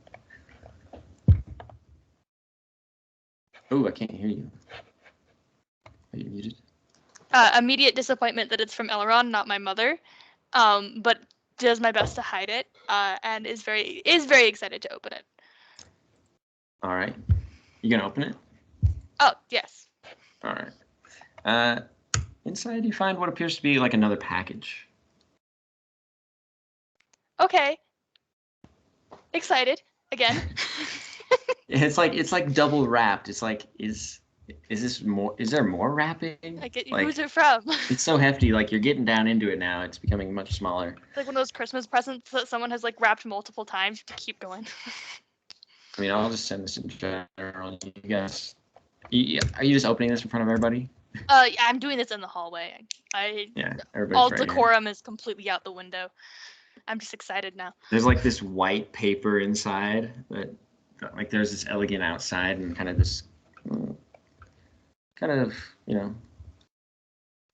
Oh, I can't hear you. Are you muted? Immediate disappointment that it's from Elrond, not my mother, but does my best to hide it, and is very excited to open it. All right. You going to open it? Oh, yes. All right. In inside you find what appears to be like another package. Okay. Excited again. It's like double wrapped. It's like is this more? Is there more wrapping? Who's it from? It's so hefty. Like you're getting down into it now. It's becoming much smaller. It's like one of those Christmas presents that someone has like wrapped multiple times to keep going. I mean, I'll just send this in general. You guys, are you just opening this in front of everybody? Yeah, I'm doing this in the hallway. Yeah, all right decorum is completely out the window. I'm just excited now. There's like this white paper inside, but like there's this elegant outside and kind of this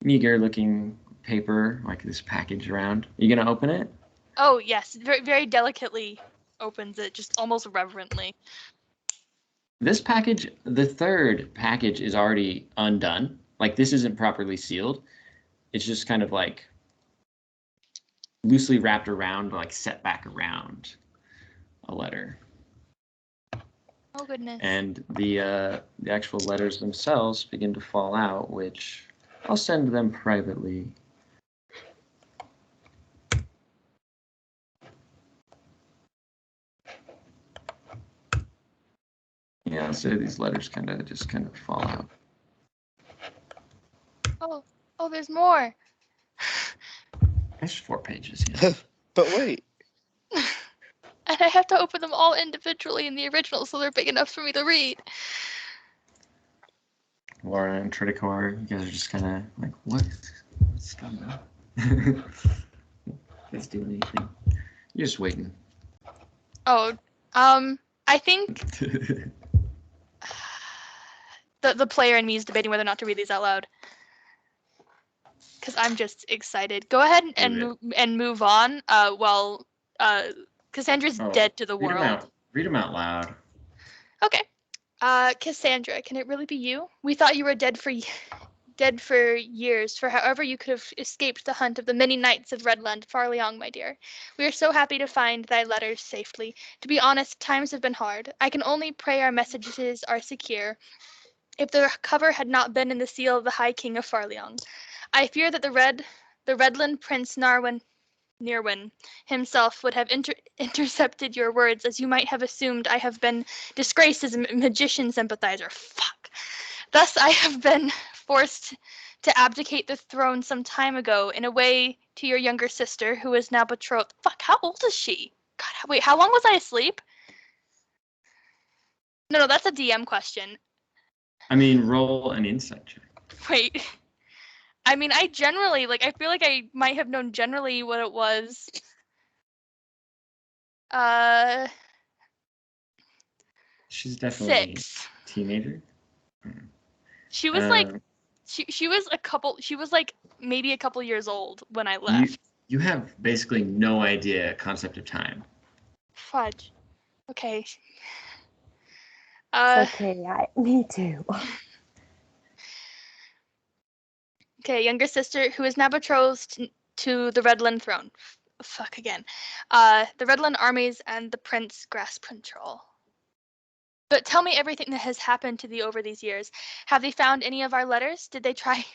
meager looking paper, like this package around. Are you gonna open it? Oh yes, very very delicately opens it, just almost reverently. This package, the third package, is already undone. Like this isn't properly sealed. It's just kind of like loosely wrapped around, like set back around a letter. Oh goodness. And the actual letters themselves begin to fall out, which I'll send them privately. Yeah, so these letters kind of fall out. Oh, there's more. There's 4 pages. Yeah. But wait. And I have to open them all individually in the original, so they're big enough for me to read. Laura and Triticor, you guys are just kind of like, what's going on? Let's do anything. You're just waiting. Oh, I think the player in me is debating whether or not to read these out loud. Because I'm just excited. Go ahead and move on. While Cassandra's dead to the world. Read them out loud. Okay. Cassandra, can it really be you? We thought you were dead for years, for however you could have escaped the hunt of the many knights of Redland, Farleong, my dear. We are so happy to find thy letters safely. To be honest, times have been hard. I can only pray our messages are secure. If the cover had not been in the seal of the High King of Farleong, I fear that the Redland Prince Nirwin himself would have intercepted your words, as you might have assumed I have been disgraced as a magician sympathizer. Fuck. Thus I have been forced to abdicate the throne some time ago, in a way to your younger sister, who is now betrothed. Fuck, how old is she? God, wait, how long was I asleep? No, that's a DM question. I mean, roll an insight check. Wait. I mean, I generally, I feel like I might have known generally what it was. She's definitely 6. A teenager. She was she was maybe a couple years old when I left. You have basically no concept of time. Fudge. Okay. It's okay, me too. Okay, younger sister who is now betrothed to the Redland throne. Fuck again. The Redland armies and the prince grasp control. But tell me everything that has happened to thee over these years. Have they found any of our letters? Did they try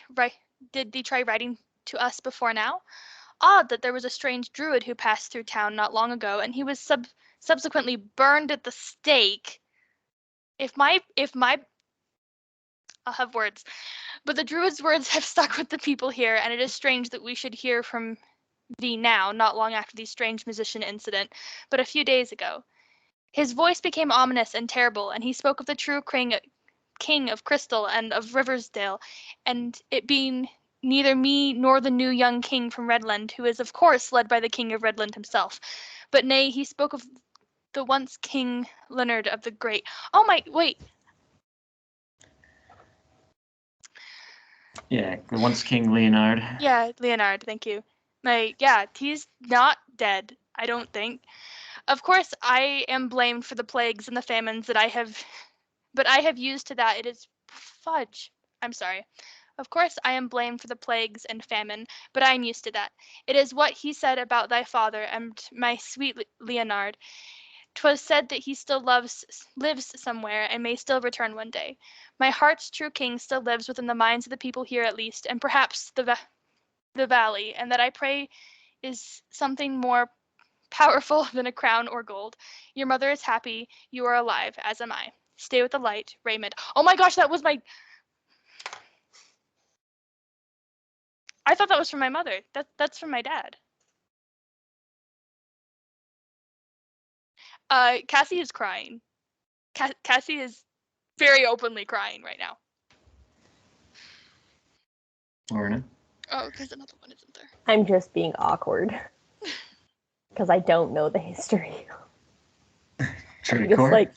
writing to us before now? Odd that there was a strange druid who passed through town not long ago, and he was subsequently burned at the stake. If my I'll have words. But the druid's words have stuck with the people here, and it is strange that we should hear from thee now, not long after the strange musician incident, but a few days ago. His voice became ominous and terrible, and he spoke of the true king of Crystal and of Riversdale, and it being neither me nor the new young king from Redland, who is of course led by the king of Redland himself. But nay, he spoke of the once King Leonard of the Great. Oh my, wait. Yeah, the once King Leonard. Yeah, Leonard, thank you. He's not dead, I don't think. Of course, I am blamed for the plagues and the famines but I have used to that. It is fudge. I'm sorry. Of course, I am blamed for the plagues and famine, but I am used to that. It is what he said about thy father and my sweet Leonard. 'Twas said that he still lives somewhere, and may still return one day. My heart's true king still lives within the minds of the people here at least, and perhaps the valley, and that I pray is something more powerful than a crown or gold. Your mother is happy, you are alive, as am I. Stay with the light, Raymond. Oh my gosh, that was my... I thought that was from my mother. That's from my dad. Cassie is crying. Cassie is very openly crying right now. Lorena? Oh, there's another one, isn't there? I'm just being awkward. Because I don't know the history. Just like...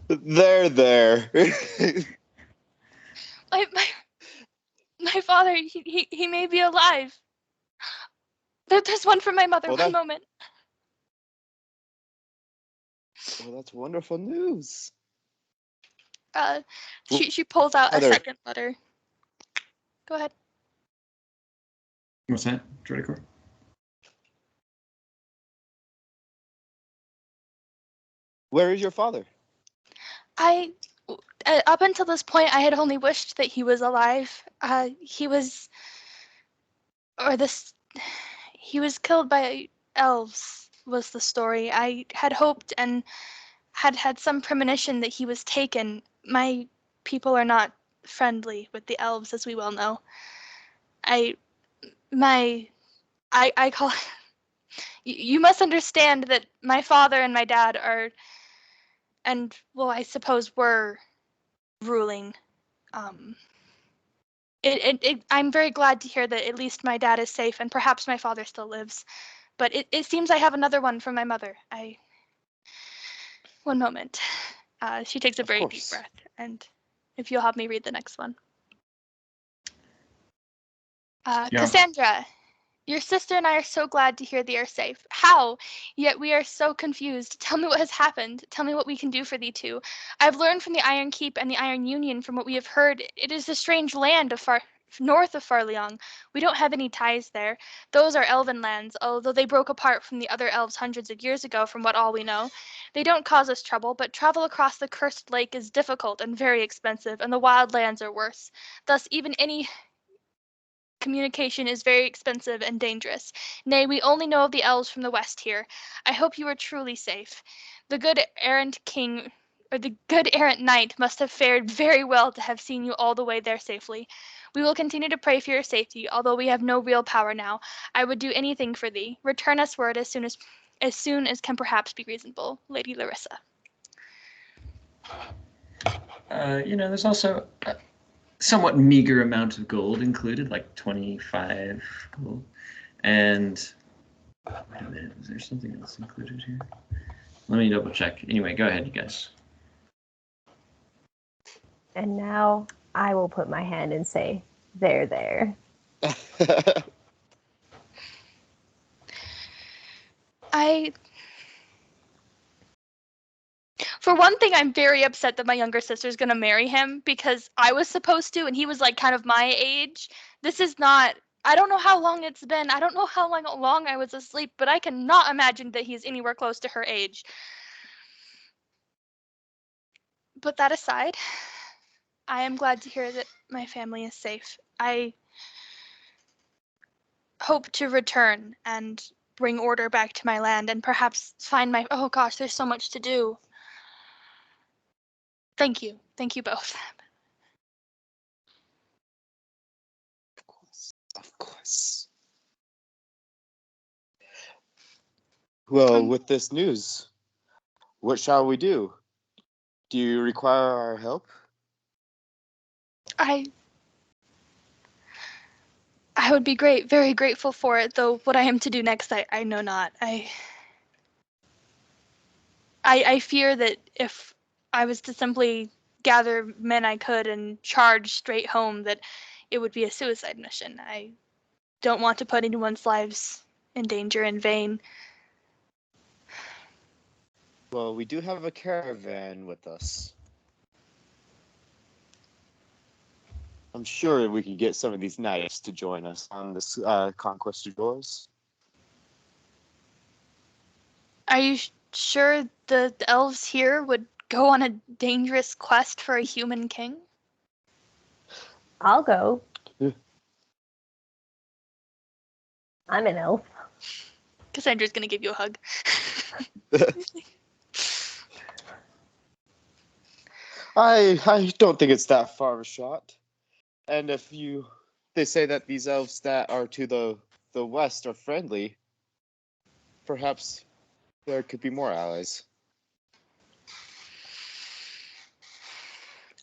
There. My father, he may be alive. There's one from my mother. Well, one moment. Well, that's wonderful news. She pulls out a second letter. Go ahead. What's that? Dreadcore? Where is your father? Up until this point, I had only wished that he was alive. He was killed by elves, was the story. I had hoped and had some premonition that he was taken. My people are not friendly with the elves, as we well know. I call... You must understand that my father and my dad are, and well, I suppose were ruling. I'm very glad to hear that at least my dad is safe, and perhaps my father still lives. But it seems I have another one from my mother. One moment. She takes a very deep breath, and if you'll have me read the next one. Yeah. Cassandra, your sister and I are so glad to hear thee are safe. How? Yet we are so confused. Tell me what has happened. Tell me what we can do for thee too. I've learned from the Iron Keep and the Iron Union from what we have heard. It is a strange land north of Farleong. We don't have any ties there. Those are elven lands, although they broke apart from the other elves hundreds of years ago from what all we know. They don't cause us trouble, but travel across the cursed lake is difficult and very expensive, and the wild lands are worse. Thus, even any communication is very expensive and dangerous. Nay, we only know of the elves from the west here. I hope you are truly safe. The good errant knight must have fared very well to have seen you all the way there safely. We will continue to pray for your safety, although we have no real power now. I would do anything for thee. Return us word as soon as can perhaps be reasonable, Lady Larissa. There's also a somewhat meager amount of gold included, like 25 gold. And wait a minute, is there something else included here? Let me double check. Anyway, go ahead, you guys. And now I will put my hand and say, there. For one thing, I'm very upset that my younger sister's gonna marry him because I was supposed to, and he was like kind of my age. This is not... I don't know how long it's been. I don't know how long I was asleep, but I cannot imagine that he's anywhere close to her age. But that aside, I am glad to hear that my family is safe. I hope to return and bring order back to my land and perhaps find my... Oh gosh, there's so much to do. Thank you. Thank you both. Of course. Well, with this news, what shall we do? Do you require our help? I would be very grateful for it, though what I am to do next, I know not. I fear that if I was to simply gather men I could and charge straight home, that it would be a suicide mission. I don't want to put anyone's lives in danger in vain. Well, we do have a caravan with us. I'm sure we can get some of these knights to join us on this conquest of yours. Are you sure the elves here would go on a dangerous quest for a human king? I'll go. Yeah. I'm an elf. Cassandra's gonna give you a hug. I don't think it's that far of a shot. And they say that these elves that are to the west are friendly, perhaps there could be more allies.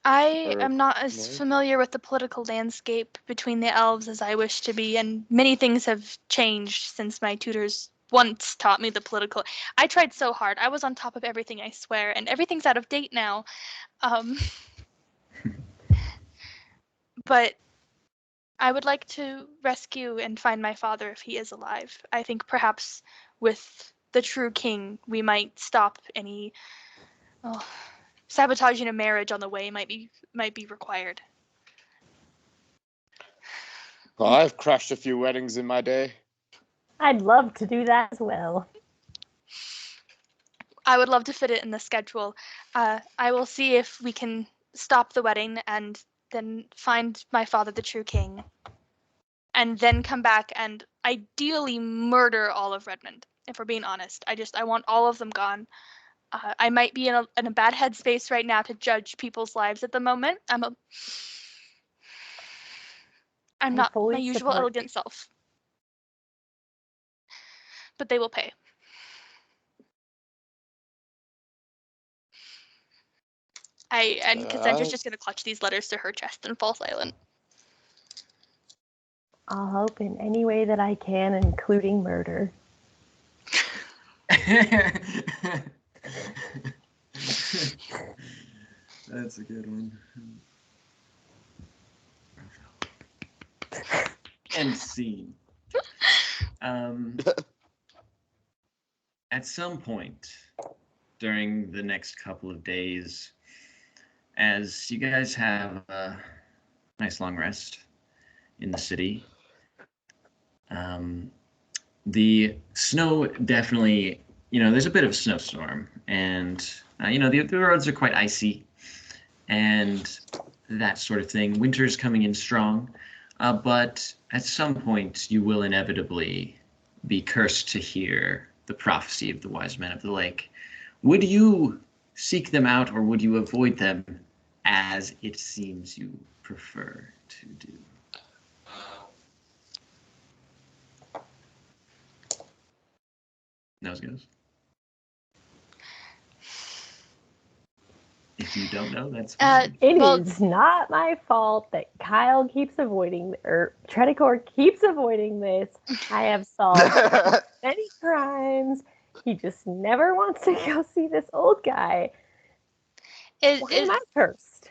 I Or am not as more. familiar with the political landscape between the elves as I wish to be, and many things have changed since my tutors once taught me the political. I tried so hard. I was on top of everything, I swear, and everything's out of date now. But I would like to rescue and find my father if he is alive. I think perhaps with the true king, we might stop any sabotaging a marriage on the way might be required. Well, I've crashed a few weddings in my day. I'd love to do that as well. I would love to fit it in the schedule. I will see if we can stop the wedding and then find my father, the true king, and then come back and ideally murder all of Redmond. If we're being honest, I want all of them gone. I might be in a bad headspace right now to judge people's lives at the moment. I'm not my usual elegant self. But they will pay. Cassandra's just gonna clutch these letters to her chest and fall silent. I'll help in any way that I can, including murder. That's a good one. End scene. At some point during the next couple of days, as you guys have a nice long rest in the city, the snow definitely, there's a bit of a snowstorm, and the roads are quite icy and that sort of thing. Winter's coming in strong, but at some point you will inevitably be cursed to hear the prophecy of the wise men of the lake. Would you seek them out, or would you avoid them, as it seems you prefer to do? Nose goes. If you don't know, that's fine. It is not my fault that Kyle keeps avoiding, or Tredicor keeps avoiding this. I have solved many crimes. He just never wants to go see this old guy. Why am I cursed?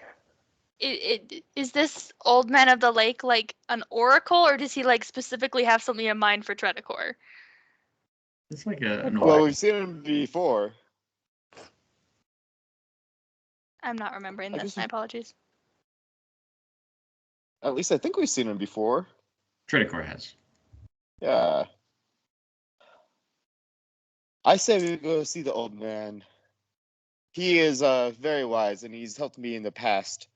Is this old man of the lake like an oracle, or does he like specifically have something in mind for Tredicor? It's like an oracle. Well, we've seen him before. I'm not remembering this. My apologies. At least I think we've seen him before. Tredicor has. Yeah. I say we go see the old man. He is very wise, and he's helped me in the past.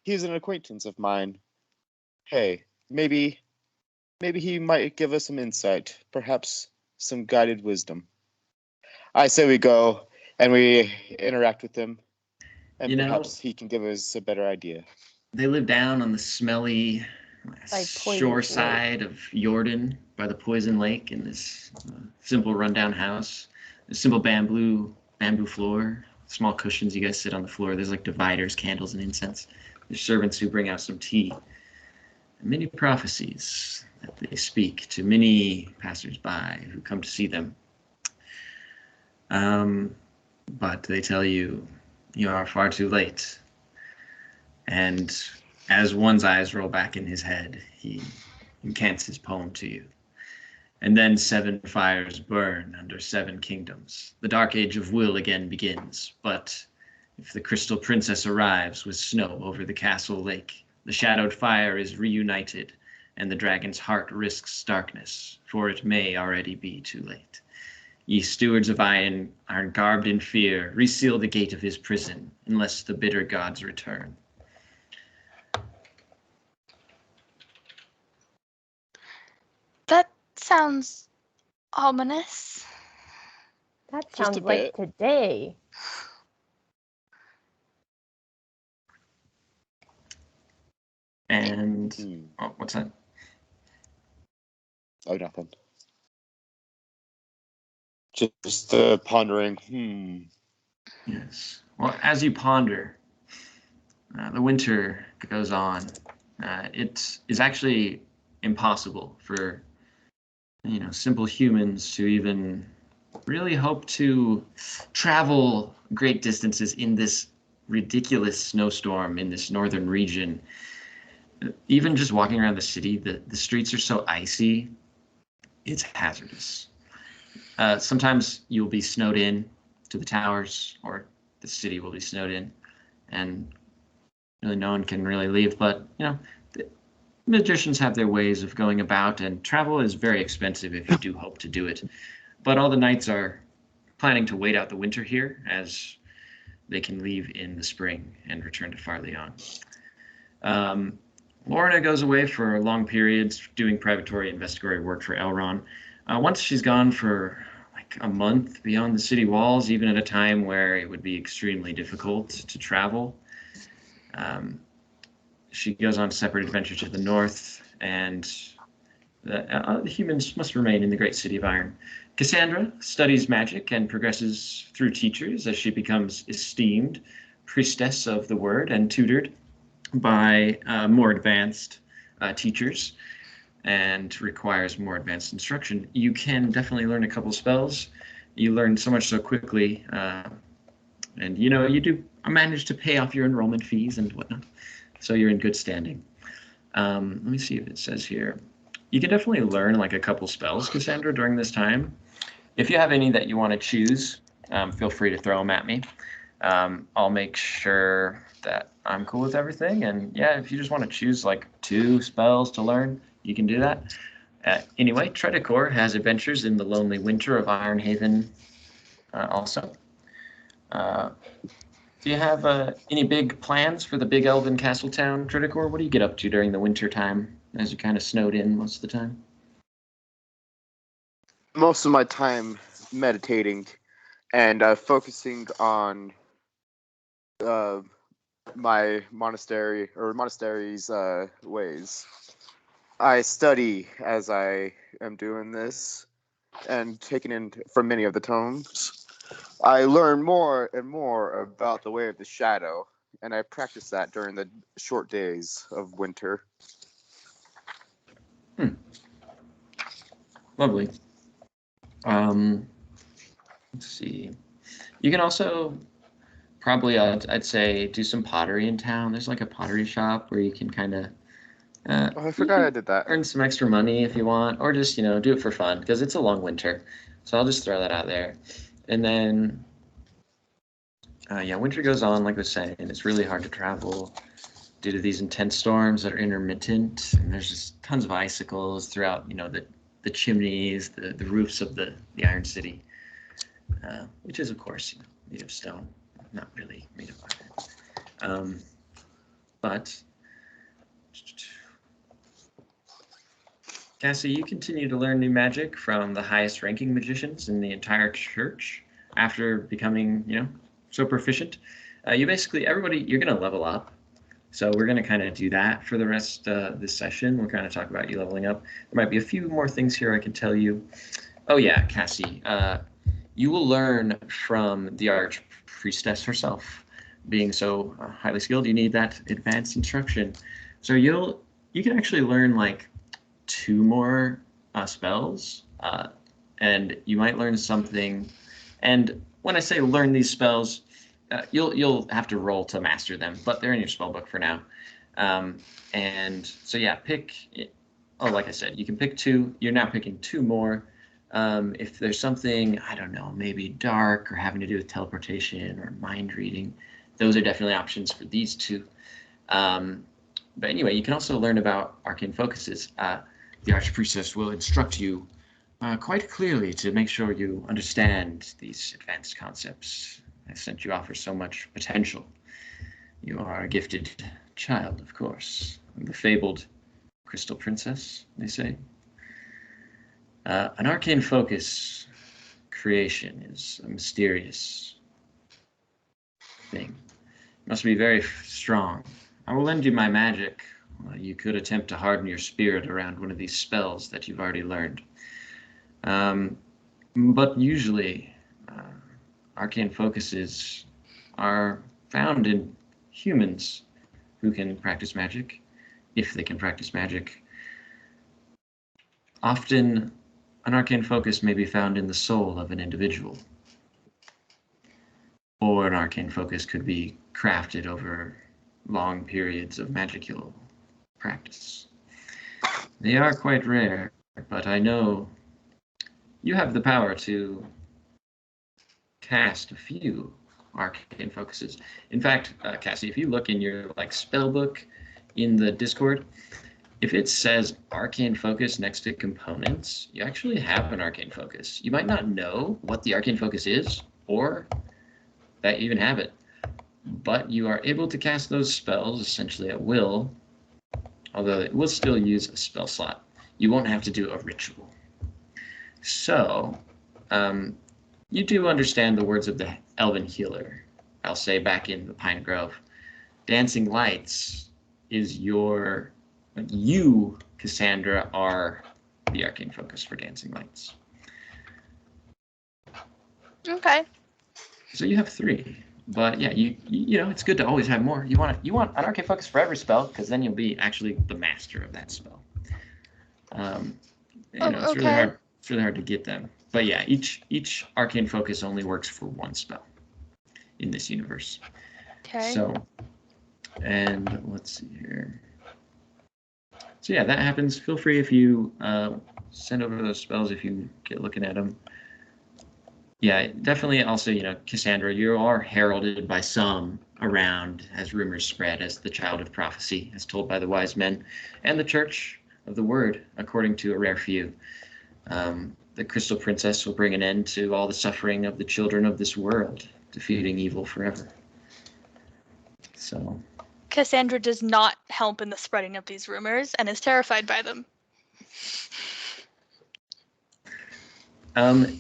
He's an acquaintance of mine. Hey, maybe he might give us some insight, perhaps some guided wisdom. I say we go and we interact with him, and perhaps he can give us a better idea. They live down on the smelly shore side of Jordan by the Poison Lake in this simple rundown house. A simple bamboo floor, small cushions. You guys sit on the floor. There's like dividers, candles, and incense. There's servants who bring out some tea. And many prophecies that they speak to many passers-by who come to see them. But they tell you, you are far too late. And as one's eyes roll back in his head, he incants his poem to you. And then 7 fires burn under 7 kingdoms. The dark age of will again begins. But if the crystal princess arrives with snow over the castle lake, the shadowed fire is reunited, and the dragon's heart risks darkness, for it may already be too late. Ye stewards of iron are garbed in fear. Reseal the gate of his prison, unless the bitter gods return. That sounds ominous. That Just a sounds like bit. today. And oh, what's that? Oh, nothing. Just pondering. Yes. Well, as you ponder, the winter goes on. It is actually impossible for simple humans to even really hope to travel great distances in this ridiculous snowstorm in this northern region. Even just walking around the city, the streets are so icy, it's hazardous. Sometimes you'll be snowed in to the towers, or the city will be snowed in, and really no one can really leave. But the magicians have their ways of going about, and travel is very expensive if you do hope to do it. But all the knights are planning to wait out the winter here, as they can leave in the spring and return to Farleon. Lorena goes away for long periods doing privatory investigatory work for Elrond. Once she's gone for like a month beyond the city walls, even at a time where it would be extremely difficult to travel. She goes on separate adventures to the north, and the humans must remain in the great city of Iron. Cassandra studies magic and progresses through teachers as she becomes esteemed priestess of the word and tutored by more advanced teachers, and requires more advanced instruction. You can definitely learn a couple spells. You learn so much so quickly, and you do manage to pay off your enrollment fees and whatnot, so you're in good standing. Let me see if it says here. You can definitely learn like a couple spells, Cassandra, during this time. If you have any that you want to choose, feel free to throw them at me. I'll make sure that I'm cool with everything. And yeah, if you just want to choose like 2 spells to learn, you can do that. Anyway, Tredecore has adventures in the lonely winter of Ironhaven also. Do you have any big plans for the big elven castle town, Tredecore? What do you get up to during the winter time as you're kind of snowed in most of the time? Most of my time meditating and focusing on my monastery's ways. I study as I am doing this and taking in from many of the tomes. I learn more and more about the way of the shadow, and I practice that during the short days of winter. Lovely. Let's see. You can also probably, I'd say, do some pottery in town. There's like a pottery shop where you can kind of I forgot I did that. earn some extra money if you want, or just do it for fun because it's a long winter. So I'll just throw that out there. And then winter goes on, like I was saying, and it's really hard to travel due to these intense storms that are intermittent, and there's just tons of icicles throughout the chimneys, the roofs of the Iron City, which is of course made of stone, not really made of iron. But Cassie, you continue to learn new magic from the highest ranking magicians in the entire church after becoming, so proficient. You basically, you're going to level up. So we're going to kind of do that for the rest of this session. We're going to talk about you leveling up. There might be a few more things here I can tell you. Oh yeah, Cassie, you will learn from the archpriestess herself. Being so highly skilled, you need that advanced instruction. So you can actually learn like 2 more spells, and you might learn something. And when I say learn these spells, you'll have to roll to master them, but they're in your spell book for now. And so yeah, pick. Like I said, you can pick 2. You're now picking 2 more. If there's something, I don't know, maybe dark or having to do with teleportation or mind reading, those are definitely options for these 2. But anyway, you can also learn about arcane focuses. The archpriestess will instruct you quite clearly to make sure you understand these advanced concepts. I sent you off for so much potential. You are a gifted child, of course. The fabled crystal princess, they say. An arcane focus creation is a mysterious thing. It must be very strong. I will lend you my magic. You could attempt to harden your spirit around one of these spells that you've already learned. But usually, arcane focuses are found in humans who can practice magic, if they can practice magic. Often, an arcane focus may be found in the soul of an individual, or an arcane focus could be crafted over long periods of magical practice. They are quite rare, but I know you have the power to cast a few arcane focuses. In fact, Cassie, if you look in your spell book in the Discord, if it says arcane focus next to components, you actually have an arcane focus. You might not know what the arcane focus is, or that you even have it, but you are able to cast those spells essentially at will, although it will still use a spell slot. You won't have to do a ritual. So, you do understand the words of the Elven healer. I'll say back in the Pine Grove, Dancing Lights is you, Cassandra, are the arcane focus for Dancing Lights. Okay. So you have 3, but yeah, you know it's good to always have more. You want an arcane focus for every spell, because then you'll be actually the master of that spell. It's really hard. It's really hard to get them. But yeah, each arcane focus only works for one spell in this universe. Okay. So, and let's see here. So yeah, that happens. Feel free if you send over those spells if you get looking at them. Yeah, definitely. Also, Cassandra, you are heralded by some around as rumors spread as the child of prophecy, as told by the wise men and the Church of the Word, according to a rare few. The Crystal Princess will bring an end to all the suffering of the children of this world, defeating evil forever. So, Cassandra does not help in the spreading of these rumors and is terrified by them.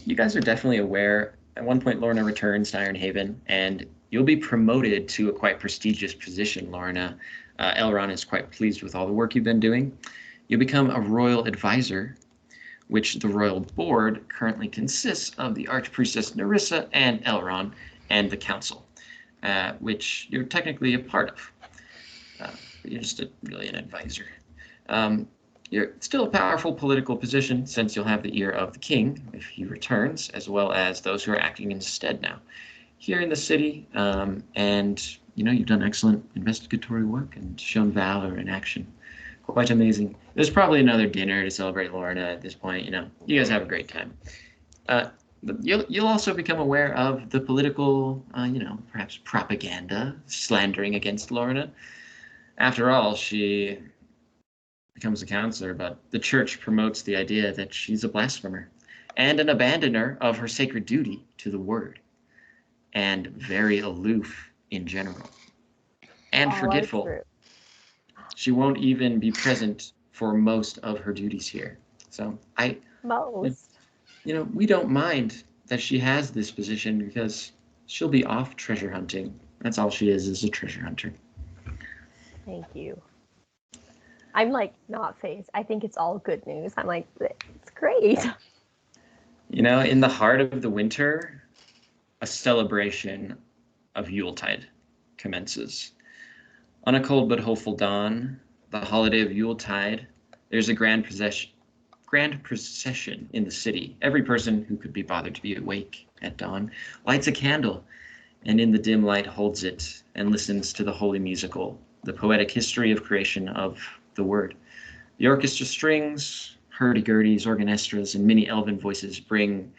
You guys are definitely aware. At one point, Lorena returns to Ironhaven, and you'll be promoted to a quite prestigious position, Lorena. Elrond is quite pleased with all the work you've been doing. You'll become a royal advisor, which the royal board currently consists of the Archpriestess Nerissa and Elrond and the council, which you're technically a part of. You're just really an advisor. You're still a powerful political position, since you'll have the ear of the king if he returns, as well as those who are acting instead now here in the city. And you've done excellent investigatory work and shown valor in action. Quite amazing. There's probably another dinner to celebrate Lorena at this point. You guys have a great time. You'll also become aware of the political, perhaps propaganda slandering against Lorena. After all, she becomes a counselor, but the church promotes the idea that she's a blasphemer and an abandoner of her sacred duty to the word, and very aloof in general, and forgetful. She won't even be present for most of her duties here. So we don't mind that she has this position, because she'll be off treasure hunting. That's all she is a treasure hunter. Thank you. I'm not phased. I think it's all good news. I'm it's great. In the heart of the winter, a celebration of Yuletide commences. On a cold but hopeful dawn, the holiday of Yuletide, there's a grand procession in the city. Every person who could be bothered to be awake at dawn lights a candle, and in the dim light holds it and listens to the holy musical, the poetic history of creation of the word. The orchestra strings, hurdy-gurdies, organestras, and many elven voices bring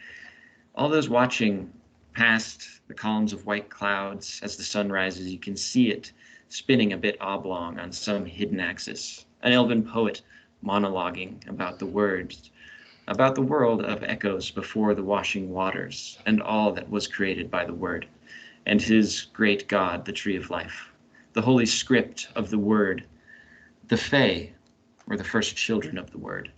all those watching past the columns of white clouds. As the sun rises, you can see it spinning a bit oblong on some hidden axis. An elven poet monologuing about the words about the world of echoes before the washing waters, and all that was created by the Word, and his great God, the tree of life, the holy script of the Word. The Fae were the first children of the Word,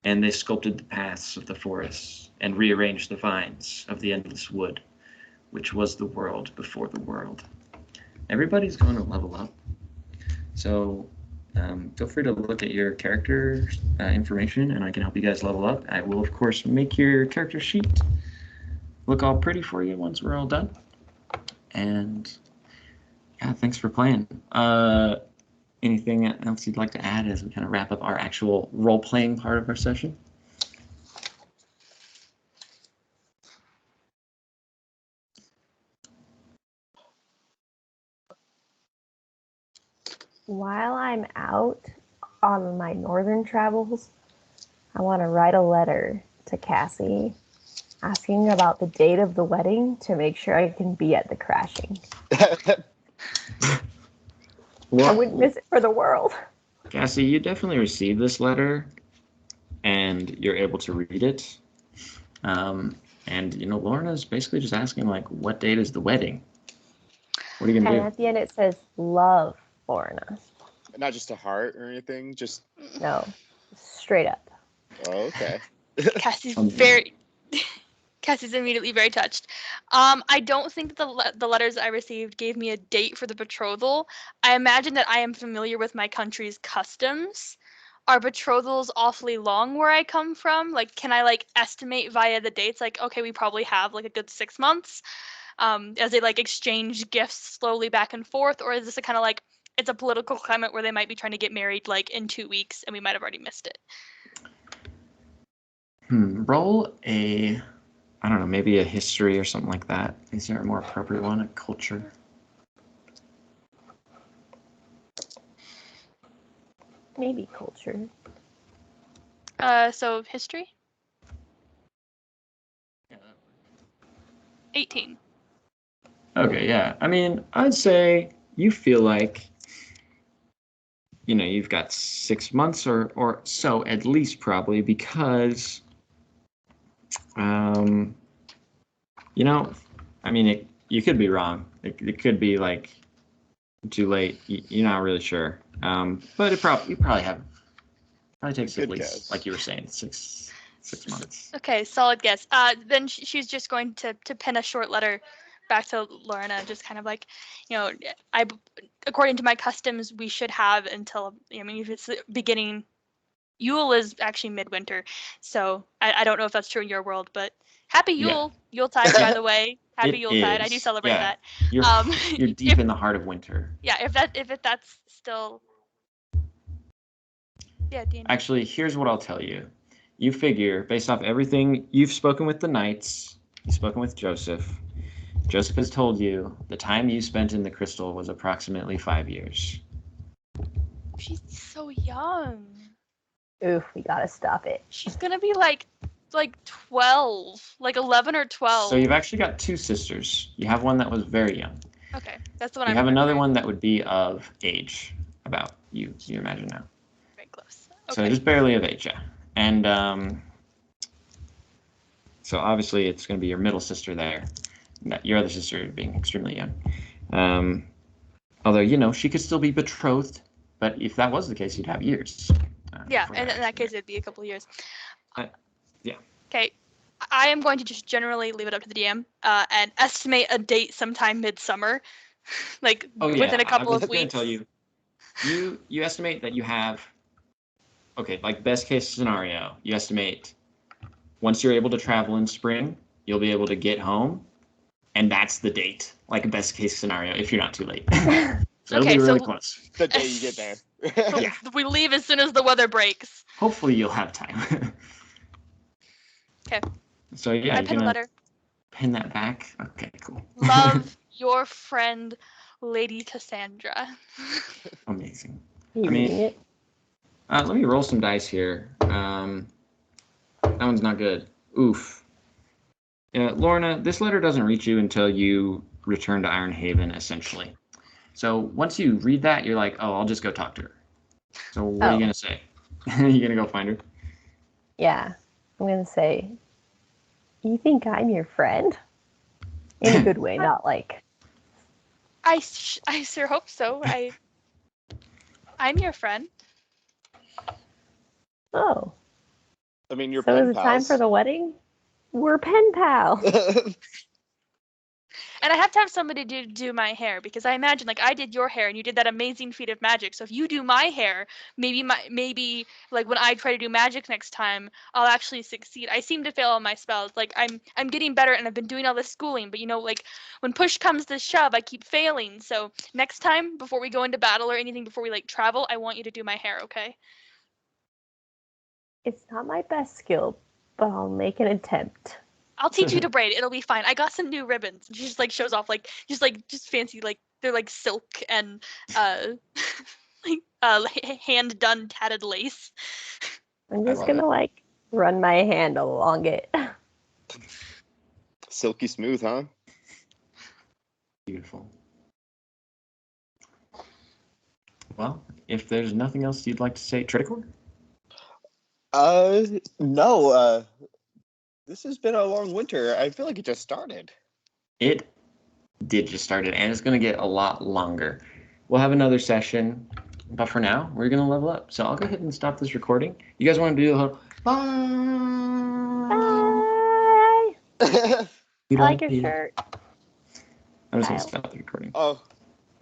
and they sculpted the paths of the forests, and rearranged the vines of the endless wood, which was the world before the world. Everybody's going to level up. So feel free to look at your character information, and I can help you guys level up. I will, of course, make your character sheet look all pretty for you once we're all done. And yeah, thanks for playing. Anything else you'd like to add as we kind of wrap up our actual role-playing part of our session? While I'm out on my northern travels, I want to write a letter to Cassie asking about the date of the wedding to make sure I can be at the crashing. I wouldn't miss it for the world. Cassie, you definitely received this letter, and you're able to read it. And, you know, Lorna's basically just asking, like, what date is the wedding? What are you going to And do? at the end it says, love, Lorena. Not just a heart or anything, just... No, straight up. Oh, okay. Cassie's immediately very touched. I don't think the letters I received gave me a date for the betrothal. I imagine that I am familiar with my country's customs. Are betrothals awfully long where I come from? Like, can I like estimate via the dates? Like, okay, we probably have like a good 6 months. As they like exchange gifts slowly back and forth, or is this a kind of like it's a political climate where they might be trying to get married like in 2 weeks and we might have already missed it? Roll a, I don't know, maybe a history or something like that. Is there a more appropriate one? A culture? Maybe culture. So history? 18. Okay, yeah. I mean, I'd say you feel like, you know, you've got 6 months or so at least, probably, because, you know, I mean, you could be wrong. It could be like too late. You're not really sure. But you probably takes at Good least, guess. like you were saying, six months. Okay, solid guess. Then she's just going to pen a short letter back to Lorena, just kind of like, you know, according to my customs, we should have until, I mean, if it's the beginning, Yule is actually midwinter, so I don't know if that's true in your world, but happy Yule, Yuletide, by the way. Happy Yuletide. I do celebrate that. You're deep in the heart of winter. Yeah, if that's still, yeah. D&D. Actually, here's what I'll tell you. You figure, based off everything you've spoken with the knights, you've spoken with Joseph. Joseph has told you the time you spent in the crystal was approximately 5 years. She's so young. Oof, we gotta stop it. She's gonna be like 12, like 11 or 12. So you've actually got 2 sisters. You have one that was very young. Okay, that's the one. You have another one that would be of age, about you imagine now. Very close. So Okay. just barely of age, yeah. And so obviously it's going to be your middle sister there. Your other sister being extremely young. Although, you know, she could still be betrothed, but if that was the case, you'd have years. Yeah, and in that case, it'd be a couple of years. Yeah. Okay, I am going to just generally leave it up to the DM and estimate a date sometime midsummer, like within a couple of I was going weeks. to tell you, you estimate that you have, okay, like best case scenario, you estimate once you're able to travel in spring, you'll be able to get home, and that's the date, like best case scenario, if you're not too late. So it'll be really close. The day you get there. So Yeah. we leave as soon as the weather breaks. Hopefully you'll have time. Okay. So yeah, I you're pen a gonna letter. pin that back. Okay, cool. Love, your friend, Lady Cassandra. Amazing. You I mean- reading it? Let me roll some dice here. That one's not good. Oof. Lorna, this letter doesn't reach you until you return to Iron Haven, essentially. So once you read that, you're like, oh, I'll just go talk to her. So what are you Oh. going to say? Are you going to go find her? Yeah. I'm going to say, you think I'm your friend? In a good way, not like... I sure hope so. I'm your friend. Oh. I mean, you're So pen is it time pals. for the wedding? We're pen pals. And I have to have somebody do my hair because I imagine like I did your hair and you did that amazing feat of magic. So if you do my hair, maybe like when I try to do magic next time, I'll actually succeed. I seem to fail on my spells. Like I'm getting better and I've been doing all this schooling, but like when push comes to shove, I keep failing. So next time before we go into battle or anything before we like travel, I want you to do my hair, okay? It's not my best skill, but I'll make an attempt. I'll teach you to braid. It'll be fine. I got some new ribbons. She just like shows off like just fancy like they're like silk and hand done tatted lace. I'm I just love gonna it. like run my hand along it. Silky smooth, huh? Beautiful. Well, if there's nothing else you'd like to say, Triticor? No. This has been a long winter. I feel like it just started. It did just start it, and it's going to get a lot longer. We'll have another session, but for now, we're going to level up. So I'll go ahead and stop this recording. You guys want to do the whole bye? Bye! I like your shirt. I'm just going to Kyle. stop the recording. Oh.